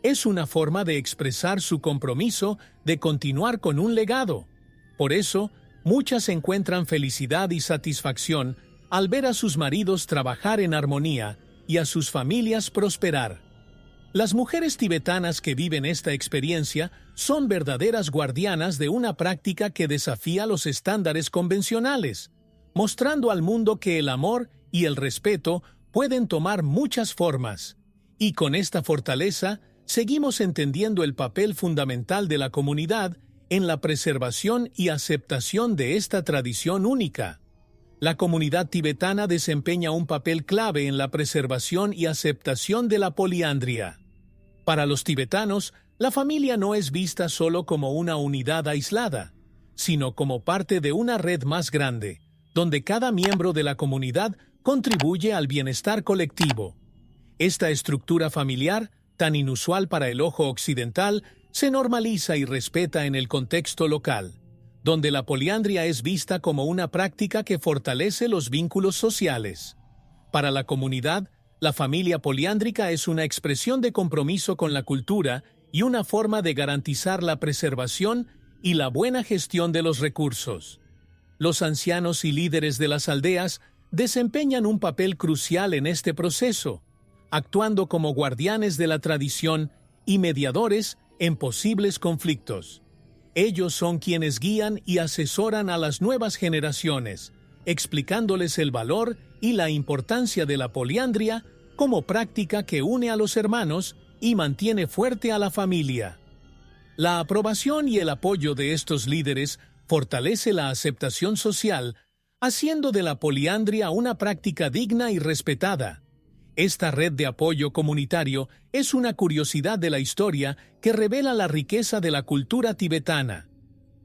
Es una forma de expresar su compromiso de continuar con un legado. Por eso, muchas encuentran felicidad y satisfacción al ver a sus maridos trabajar en armonía y a sus familias prosperar. Las mujeres tibetanas que viven esta experiencia son verdaderas guardianas de una práctica que desafía los estándares convencionales, mostrando al mundo que el amor y el respeto pueden tomar muchas formas. Y con esta fortaleza, seguimos entendiendo el papel fundamental de la comunidad en la preservación y aceptación de esta tradición única. La comunidad tibetana desempeña un papel clave en la preservación y aceptación de la poliandria. Para los tibetanos, la familia no es vista solo como una unidad aislada, sino como parte de una red más grande, donde cada miembro de la comunidad contribuye al bienestar colectivo. Esta estructura familiar, tan inusual para el ojo occidental, se normaliza y respeta en el contexto local, donde la poliandria es vista como una práctica que fortalece los vínculos sociales. Para la comunidad, la familia poliándrica es una expresión de compromiso con la cultura y una forma de garantizar la preservación y la buena gestión de los recursos. Los ancianos y líderes de las aldeas desempeñan un papel crucial en este proceso, actuando como guardianes de la tradición y mediadores en posibles conflictos. Ellos son quienes guían y asesoran a las nuevas generaciones, explicándoles el valor y la importancia de la poliandria como práctica que une a los hermanos y mantiene fuerte a la familia. La aprobación y el apoyo de estos líderes fortalece la aceptación social, haciendo de la poliandria una práctica digna y respetada. Esta red de apoyo comunitario es una curiosidad de la historia que revela la riqueza de la cultura tibetana.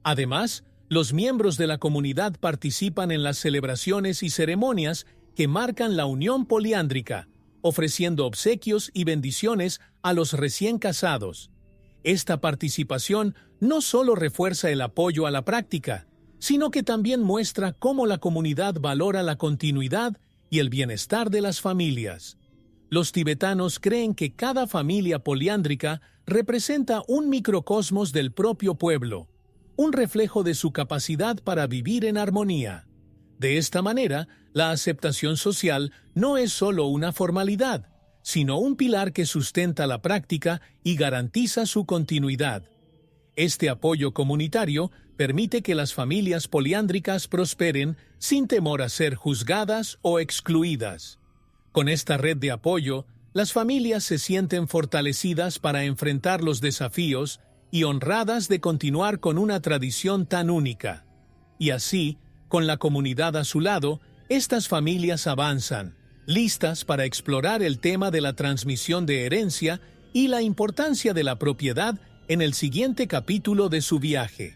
Además, los miembros de la comunidad participan en las celebraciones y ceremonias que marcan la unión poliándrica, ofreciendo obsequios y bendiciones a los recién casados. Esta participación no solo refuerza el apoyo a la práctica, sino que también muestra cómo la comunidad valora la continuidad y el bienestar de las familias. Los tibetanos creen que cada familia poliándrica representa un microcosmos del propio pueblo, un reflejo de su capacidad para vivir en armonía. De esta manera, la aceptación social no es solo una formalidad, sino un pilar que sustenta la práctica y garantiza su continuidad. Este apoyo comunitario permite que las familias poliándricas prosperen sin temor a ser juzgadas o excluidas. Con esta red de apoyo, las familias se sienten fortalecidas para enfrentar los desafíos y honradas de continuar con una tradición tan única. Y así, con la comunidad a su lado, estas familias avanzan, listas para explorar el tema de la transmisión de herencia y la importancia de la propiedad en el siguiente capítulo de su viaje.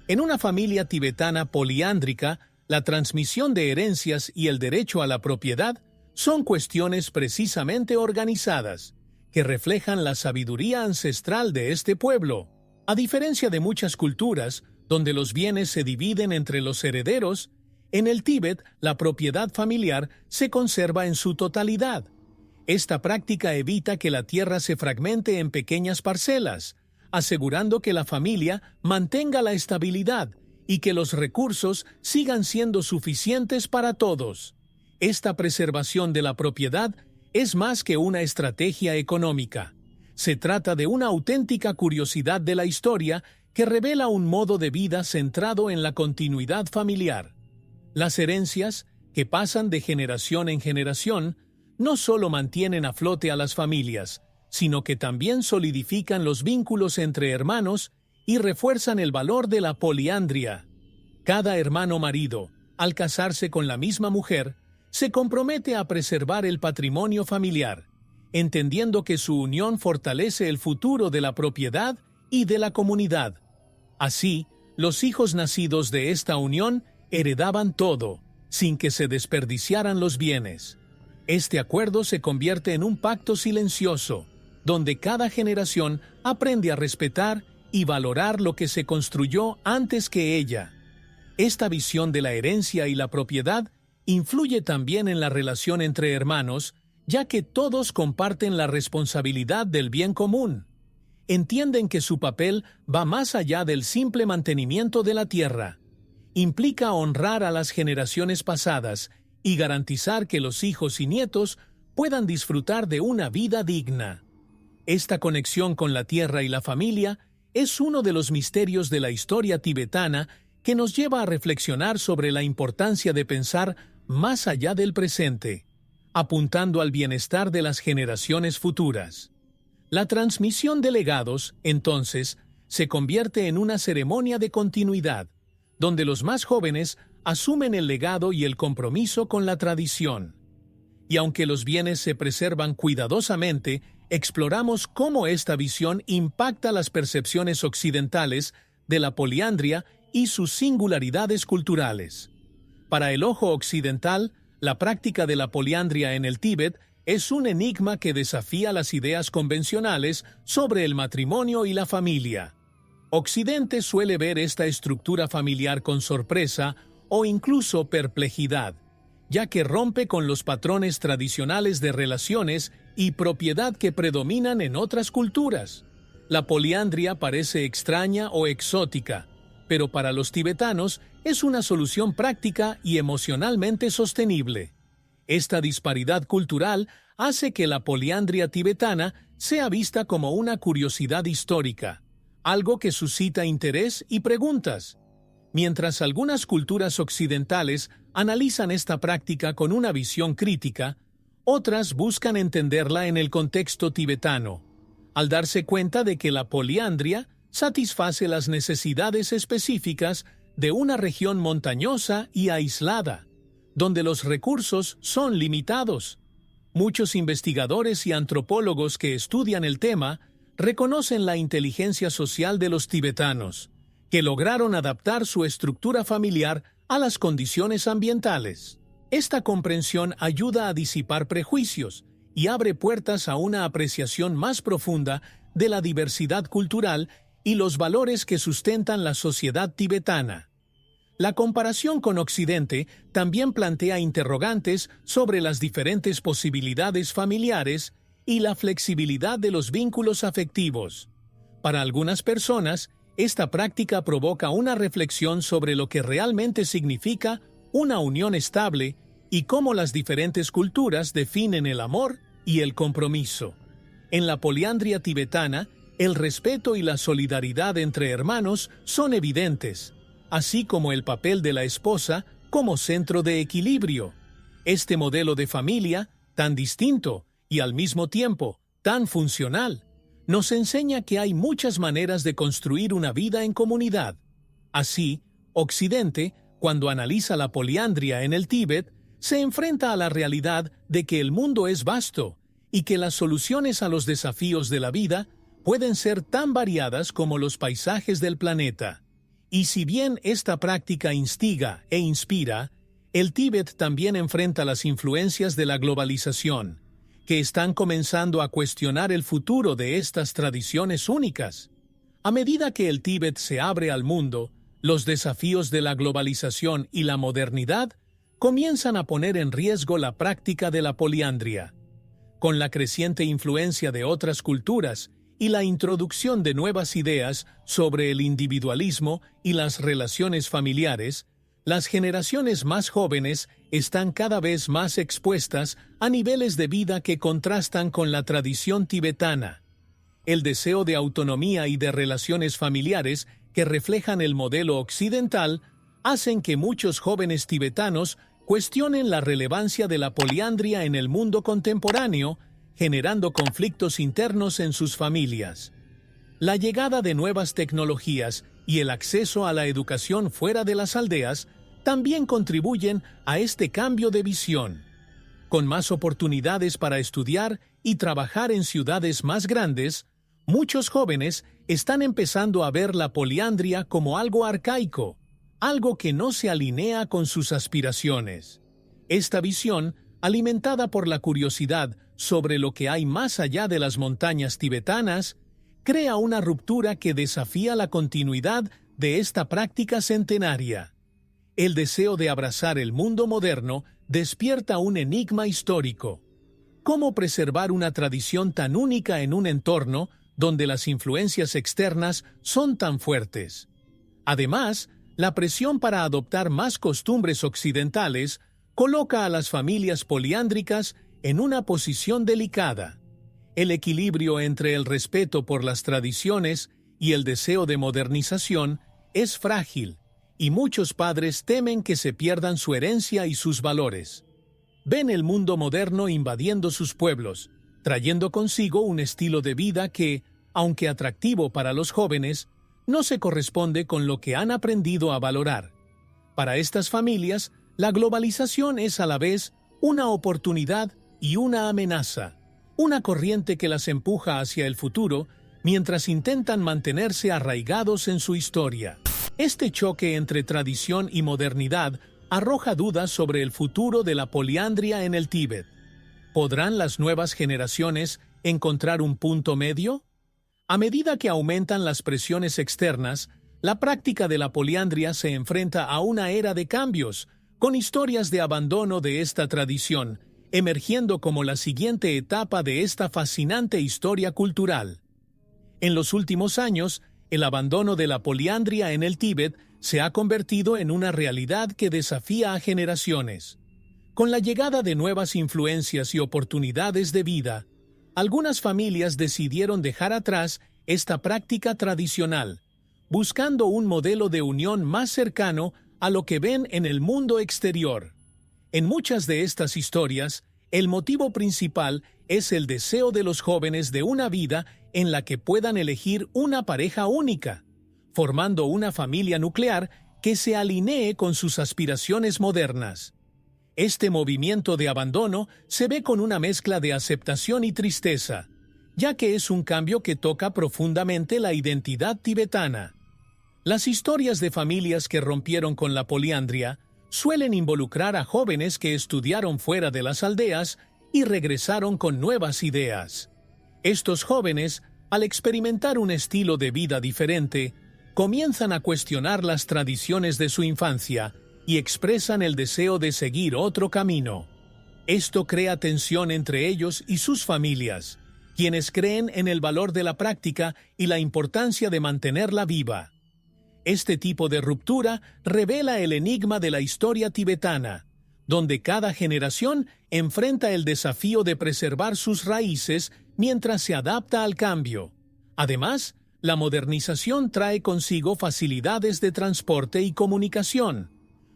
En una familia tibetana poliándrica, la transmisión de herencias y el derecho a la propiedad son cuestiones precisamente organizadas, que reflejan la sabiduría ancestral de este pueblo. A diferencia de muchas culturas, donde los bienes se dividen entre los herederos, en el Tíbet la propiedad familiar se conserva en su totalidad. Esta práctica evita que la tierra se fragmente en pequeñas parcelas, asegurando que la familia mantenga la estabilidad y que los recursos sigan siendo suficientes para todos. Esta preservación de la propiedad es más que una estrategia económica. Se trata de una auténtica curiosidad de la historia que revela un modo de vida centrado en la continuidad familiar. Las herencias, que pasan de generación en generación, no solo mantienen a flote a las familias, sino que también solidifican los vínculos entre hermanos y refuerzan el valor de la poliandria. Cada hermano marido, al casarse con la misma mujer, se compromete a preservar el patrimonio familiar, entendiendo que su unión fortalece el futuro de la propiedad y de la comunidad. Así, los hijos nacidos de esta unión heredaban todo, sin que se desperdiciaran los bienes. Este acuerdo se convierte en un pacto silencioso, donde cada generación aprende a respetar y valorar lo que se construyó antes que ella. Esta visión de la herencia y la propiedad influye también en la relación entre hermanos, ya que todos comparten la responsabilidad del bien común. Entienden que su papel va más allá del simple mantenimiento de la tierra. Implica honrar a las generaciones pasadas y garantizar que los hijos y nietos puedan disfrutar de una vida digna. Esta conexión con la tierra y la familia es uno de los misterios de la historia tibetana que nos lleva a reflexionar sobre la importancia de pensar más allá del presente, apuntando al bienestar de las generaciones futuras. La transmisión de legados, entonces, se convierte en una ceremonia de continuidad, donde los más jóvenes asumen el legado y el compromiso con la tradición. Y aunque los bienes se preservan cuidadosamente, exploramos cómo esta visión impacta las percepciones occidentales de la poliandria y sus singularidades culturales. Para el ojo occidental, la práctica de la poliandria en el Tíbet es un enigma que desafía las ideas convencionales sobre el matrimonio y la familia. Occidente suele ver esta estructura familiar con sorpresa o incluso perplejidad, ya que rompe con los patrones tradicionales de relaciones y propiedad que predominan en otras culturas. La poliandria parece extraña o exótica, pero para los tibetanos es una solución práctica y emocionalmente sostenible. Esta disparidad cultural hace que la poliandria tibetana sea vista como una curiosidad histórica, algo que suscita interés y preguntas. Mientras algunas culturas occidentales analizan esta práctica con una visión crítica, otras buscan entenderla en el contexto tibetano, al darse cuenta de que la poliandria satisface las necesidades específicas de una región montañosa y aislada, donde los recursos son limitados. Muchos investigadores y antropólogos que estudian el tema reconocen la inteligencia social de los tibetanos, que lograron adaptar su estructura familiar a las condiciones ambientales. Esta comprensión ayuda a disipar prejuicios y abre puertas a una apreciación más profunda de la diversidad cultural y los valores que sustentan la sociedad tibetana. La comparación con Occidente también plantea interrogantes sobre las diferentes posibilidades familiares y la flexibilidad de los vínculos afectivos. Para algunas personas, esta práctica provoca una reflexión sobre lo que realmente significa una unión estable y cómo las diferentes culturas definen el amor y el compromiso. En la poliandria tibetana, el respeto y la solidaridad entre hermanos son evidentes, así como el papel de la esposa como centro de equilibrio. Este modelo de familia, tan distinto y al mismo tiempo tan funcional, nos enseña que hay muchas maneras de construir una vida en comunidad. Así, Occidente, cuando analiza la poliandria en el Tíbet, se enfrenta a la realidad de que el mundo es vasto y que las soluciones a los desafíos de la vida pueden ser tan variadas como los paisajes del planeta. Y si bien esta práctica instiga e inspira, el Tíbet también enfrenta las influencias de la globalización, que están comenzando a cuestionar el futuro de estas tradiciones únicas. A medida que el Tíbet se abre al mundo, los desafíos de la globalización y la modernidad comienzan a poner en riesgo la práctica de la poliandria. Con la creciente influencia de otras culturas y la introducción de nuevas ideas sobre el individualismo y las relaciones familiares, Las generaciones más jóvenes están cada vez más expuestas a niveles de vida que contrastan con la tradición tibetana. El deseo de autonomía y de relaciones familiares que reflejan el modelo occidental hacen que muchos jóvenes tibetanos cuestionen la relevancia de la poliandria en el mundo contemporáneo, generando conflictos internos en sus familias. La llegada de nuevas tecnologías y el acceso a la educación fuera de las aldeas también contribuyen a este cambio de visión. Con más oportunidades para estudiar y trabajar en ciudades más grandes, muchos jóvenes están empezando a ver la poliandria como algo arcaico, algo que no se alinea con sus aspiraciones. Esta visión, alimentada por la curiosidad sobre lo que hay más allá de las montañas tibetanas, crea una ruptura que desafía la continuidad de esta práctica centenaria. El deseo de abrazar el mundo moderno despierta un enigma histórico. ¿Cómo preservar una tradición tan única en un entorno donde las influencias externas son tan fuertes? Además, la presión para adoptar más costumbres occidentales coloca a las familias poliándricas en una posición delicada. El equilibrio entre el respeto por las tradiciones y el deseo de modernización es frágil, y muchos padres temen que se pierdan su herencia y sus valores. Ven el mundo moderno invadiendo sus pueblos, trayendo consigo un estilo de vida que, aunque atractivo para los jóvenes, no se corresponde con lo que han aprendido a valorar. Para estas familias, la globalización es a la vez una oportunidad y una amenaza, una corriente que las empuja hacia el futuro mientras intentan mantenerse arraigados en su historia. Este choque entre tradición y modernidad arroja dudas sobre el futuro de la poliandria en el Tíbet. ¿Podrán las nuevas generaciones encontrar un punto medio? A medida que aumentan las presiones externas, la práctica de la poliandria se enfrenta a una era de cambios, con historias de abandono de esta tradición, emergiendo como la siguiente etapa de esta fascinante historia cultural. En los últimos años, el abandono de la poliandria en el Tíbet se ha convertido en una realidad que desafía a generaciones. Con la llegada de nuevas influencias y oportunidades de vida, algunas familias decidieron dejar atrás esta práctica tradicional, buscando un modelo de unión más cercano a lo que ven en el mundo exterior. En muchas de estas historias, el motivo principal es el deseo de los jóvenes de una vida en la que puedan elegir una pareja única, formando una familia nuclear que se alinee con sus aspiraciones modernas. Este movimiento de abandono se ve con una mezcla de aceptación y tristeza, ya que es un cambio que toca profundamente la identidad tibetana. Las historias de familias que rompieron con la poliandria suelen involucrar a jóvenes que estudiaron fuera de las aldeas y regresaron con nuevas ideas. Estos jóvenes, al experimentar un estilo de vida diferente, comienzan a cuestionar las tradiciones de su infancia y expresan el deseo de seguir otro camino. Esto crea tensión entre ellos y sus familias, quienes creen en el valor de la práctica y la importancia de mantenerla viva. Este tipo de ruptura revela el enigma de la historia tibetana, donde cada generación enfrenta el desafío de preservar sus raíces mientras se adapta al cambio. Además, la modernización trae consigo facilidades de transporte y comunicación,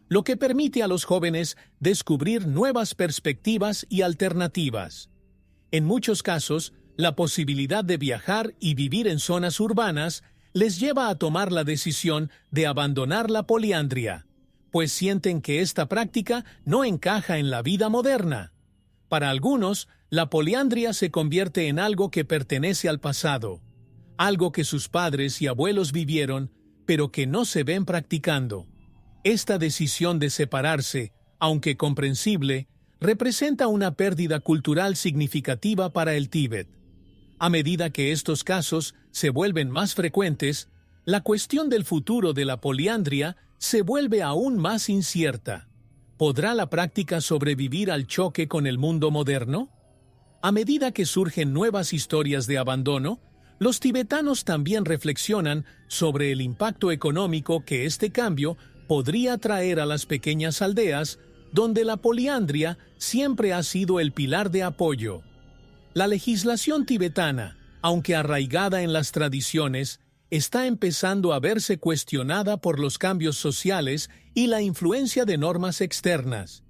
lo que permite a los jóvenes descubrir nuevas perspectivas y alternativas. En muchos casos, la posibilidad de viajar y vivir en zonas urbanas les lleva a tomar la decisión de abandonar la poliandria, pues sienten que esta práctica no encaja en la vida moderna. Para algunos, la poliandria se convierte en algo que pertenece al pasado, algo que sus padres y abuelos vivieron, pero que no se ven practicando. Esta decisión de separarse, aunque comprensible, representa una pérdida cultural significativa para el Tíbet. A medida que estos casos se vuelven más frecuentes, la cuestión del futuro de la poliandria se vuelve aún más incierta. ¿Podrá la práctica sobrevivir al choque con el mundo moderno? A medida que surgen nuevas historias de abandono, los tibetanos también reflexionan sobre el impacto económico que este cambio podría traer a las pequeñas aldeas donde la poliandria siempre ha sido el pilar de apoyo. La legislación tibetana, aunque arraigada en las tradiciones, está empezando a verse cuestionada por los cambios sociales y la influencia de normas externas.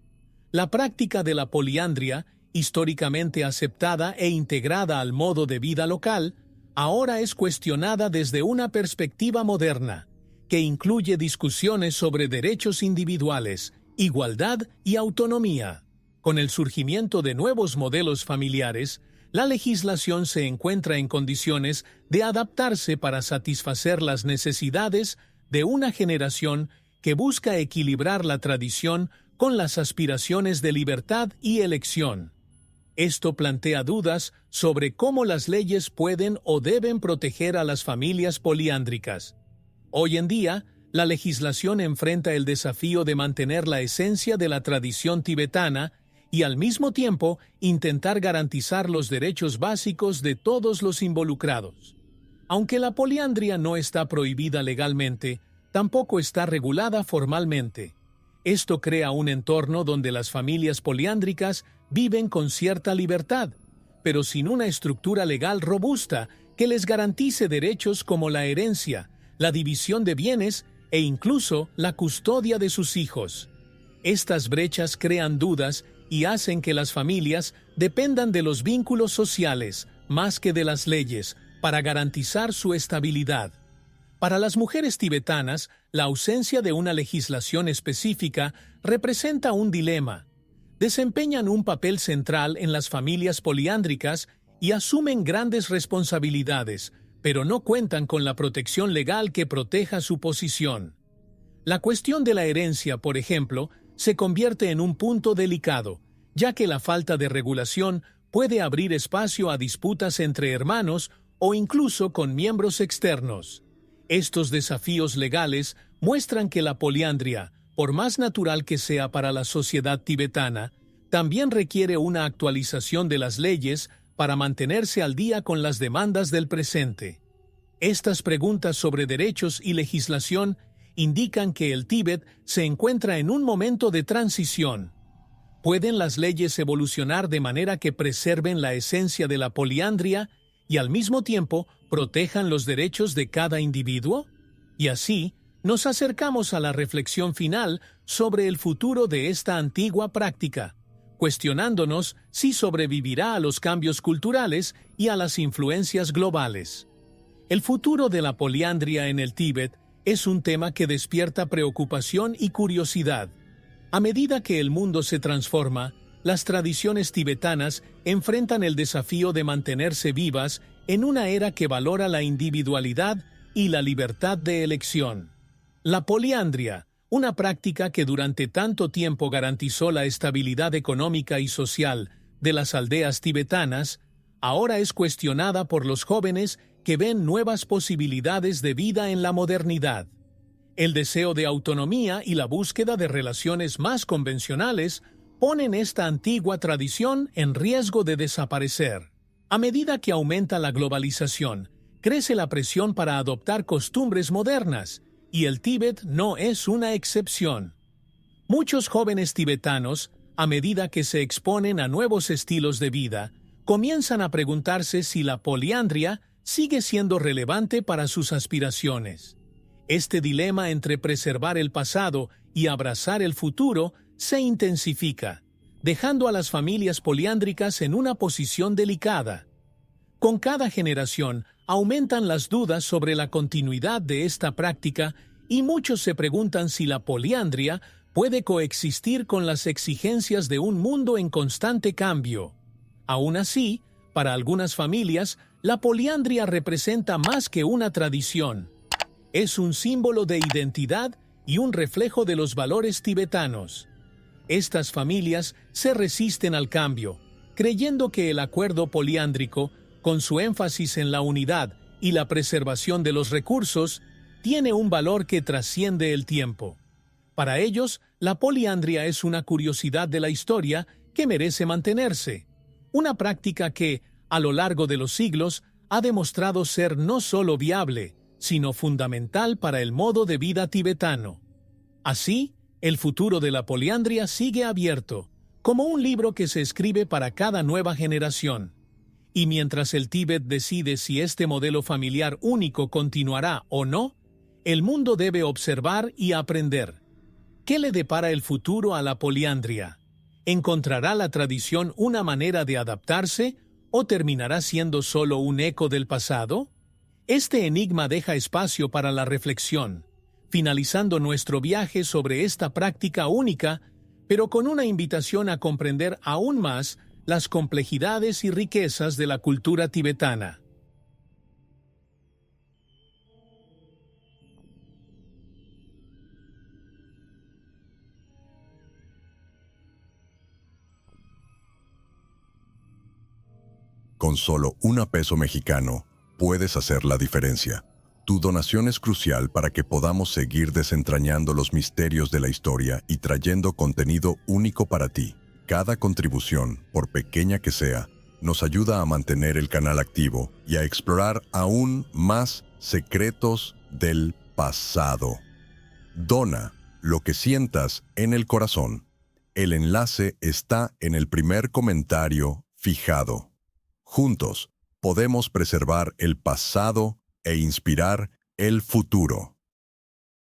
La práctica de la poliandria, históricamente aceptada e integrada al modo de vida local, ahora es cuestionada desde una perspectiva moderna, que incluye discusiones sobre derechos individuales, igualdad y autonomía. Con el surgimiento de nuevos modelos familiares, la legislación se encuentra en condiciones de adaptarse para satisfacer las necesidades de una generación que busca equilibrar la tradición con las aspiraciones de libertad y elección. Esto plantea dudas sobre cómo las leyes pueden o deben proteger a las familias poliándricas. Hoy en día, la legislación enfrenta el desafío de mantener la esencia de la tradición tibetana y al mismo tiempo intentar garantizar los derechos básicos de todos los involucrados. Aunque la poliandria no está prohibida legalmente, tampoco está regulada formalmente. Esto crea un entorno donde las familias poliándricas viven con cierta libertad, pero sin una estructura legal robusta que les garantice derechos como la herencia, la división de bienes e incluso la custodia de sus hijos. Estas brechas crean dudas y hacen que las familias dependan de los vínculos sociales más que de las leyes para garantizar su estabilidad. Para las mujeres tibetanas, la ausencia de una legislación específica representa un dilema. Desempeñan un papel central en las familias poliándricas y asumen grandes responsabilidades, pero no cuentan con la protección legal que proteja su posición. La cuestión de la herencia, por ejemplo, se convierte en un punto delicado, ya que la falta de regulación puede abrir espacio a disputas entre hermanos o incluso con miembros externos. Estos desafíos legales muestran que la poliandria, por más natural que sea para la sociedad tibetana, también requiere una actualización de las leyes para mantenerse al día con las demandas del presente. Estas preguntas sobre derechos y legislación indican que el Tíbet se encuentra en un momento de transición. ¿Pueden las leyes evolucionar de manera que preserven la esencia de la poliandria y al mismo tiempo protejan los derechos de cada individuo? Y así, nos acercamos a la reflexión final sobre el futuro de esta antigua práctica, cuestionándonos si sobrevivirá a los cambios culturales y a las influencias globales. El futuro de la poliandria en el Tíbet es un tema que despierta preocupación y curiosidad. A medida que el mundo se transforma, las tradiciones tibetanas enfrentan el desafío de mantenerse vivas en una era que valora la individualidad y la libertad de elección. La poliandria, una práctica que durante tanto tiempo garantizó la estabilidad económica y social de las aldeas tibetanas, ahora es cuestionada por los jóvenes que ven nuevas posibilidades de vida en la modernidad. El deseo de autonomía y la búsqueda de relaciones más convencionales ponen esta antigua tradición en riesgo de desaparecer. A medida que aumenta la globalización, crece la presión para adoptar costumbres modernas, y el Tíbet no es una excepción. Muchos jóvenes tibetanos, a medida que se exponen a nuevos estilos de vida, comienzan a preguntarse si la poliandria sigue siendo relevante para sus aspiraciones. Este dilema entre preservar el pasado y abrazar el futuro se intensifica, dejando a las familias poliándricas en una posición delicada. Con cada generación aumentan las dudas sobre la continuidad de esta práctica y muchos se preguntan si la poliandria puede coexistir con las exigencias de un mundo en constante cambio. Aún así, para algunas familias, la poliandria representa más que una tradición. Es un símbolo de identidad y un reflejo de los valores tibetanos. Estas familias se resisten al cambio, creyendo que el acuerdo poliándrico, con su énfasis en la unidad y la preservación de los recursos, tiene un valor que trasciende el tiempo. Para ellos, la poliandria es una curiosidad de la historia que merece mantenerse, una práctica que, a lo largo de los siglos, ha demostrado ser no solo viable, sino fundamental para el modo de vida tibetano. Así, el futuro de la poliandria sigue abierto, como un libro que se escribe para cada nueva generación. Y mientras el Tíbet decide si este modelo familiar único continuará o no, el mundo debe observar y aprender. ¿Qué le depara el futuro a la poliandria? ¿Encontrará la tradición una manera de adaptarse o terminará siendo solo un eco del pasado? Este enigma deja espacio para la reflexión, finalizando nuestro viaje sobre esta práctica única, pero con una invitación a comprender aún más las complejidades y riquezas de la cultura tibetana. Con solo $1 mexicano, puedes hacer la diferencia. Tu donación es crucial para que podamos seguir desentrañando los misterios de la historia y trayendo contenido único para ti. Cada contribución, por pequeña que sea, nos ayuda a mantener el canal activo y a explorar aún más secretos del pasado. Dona lo que sientas en el corazón. El enlace está en el primer comentario fijado. Juntos, podemos preservar el pasado e inspirar el futuro.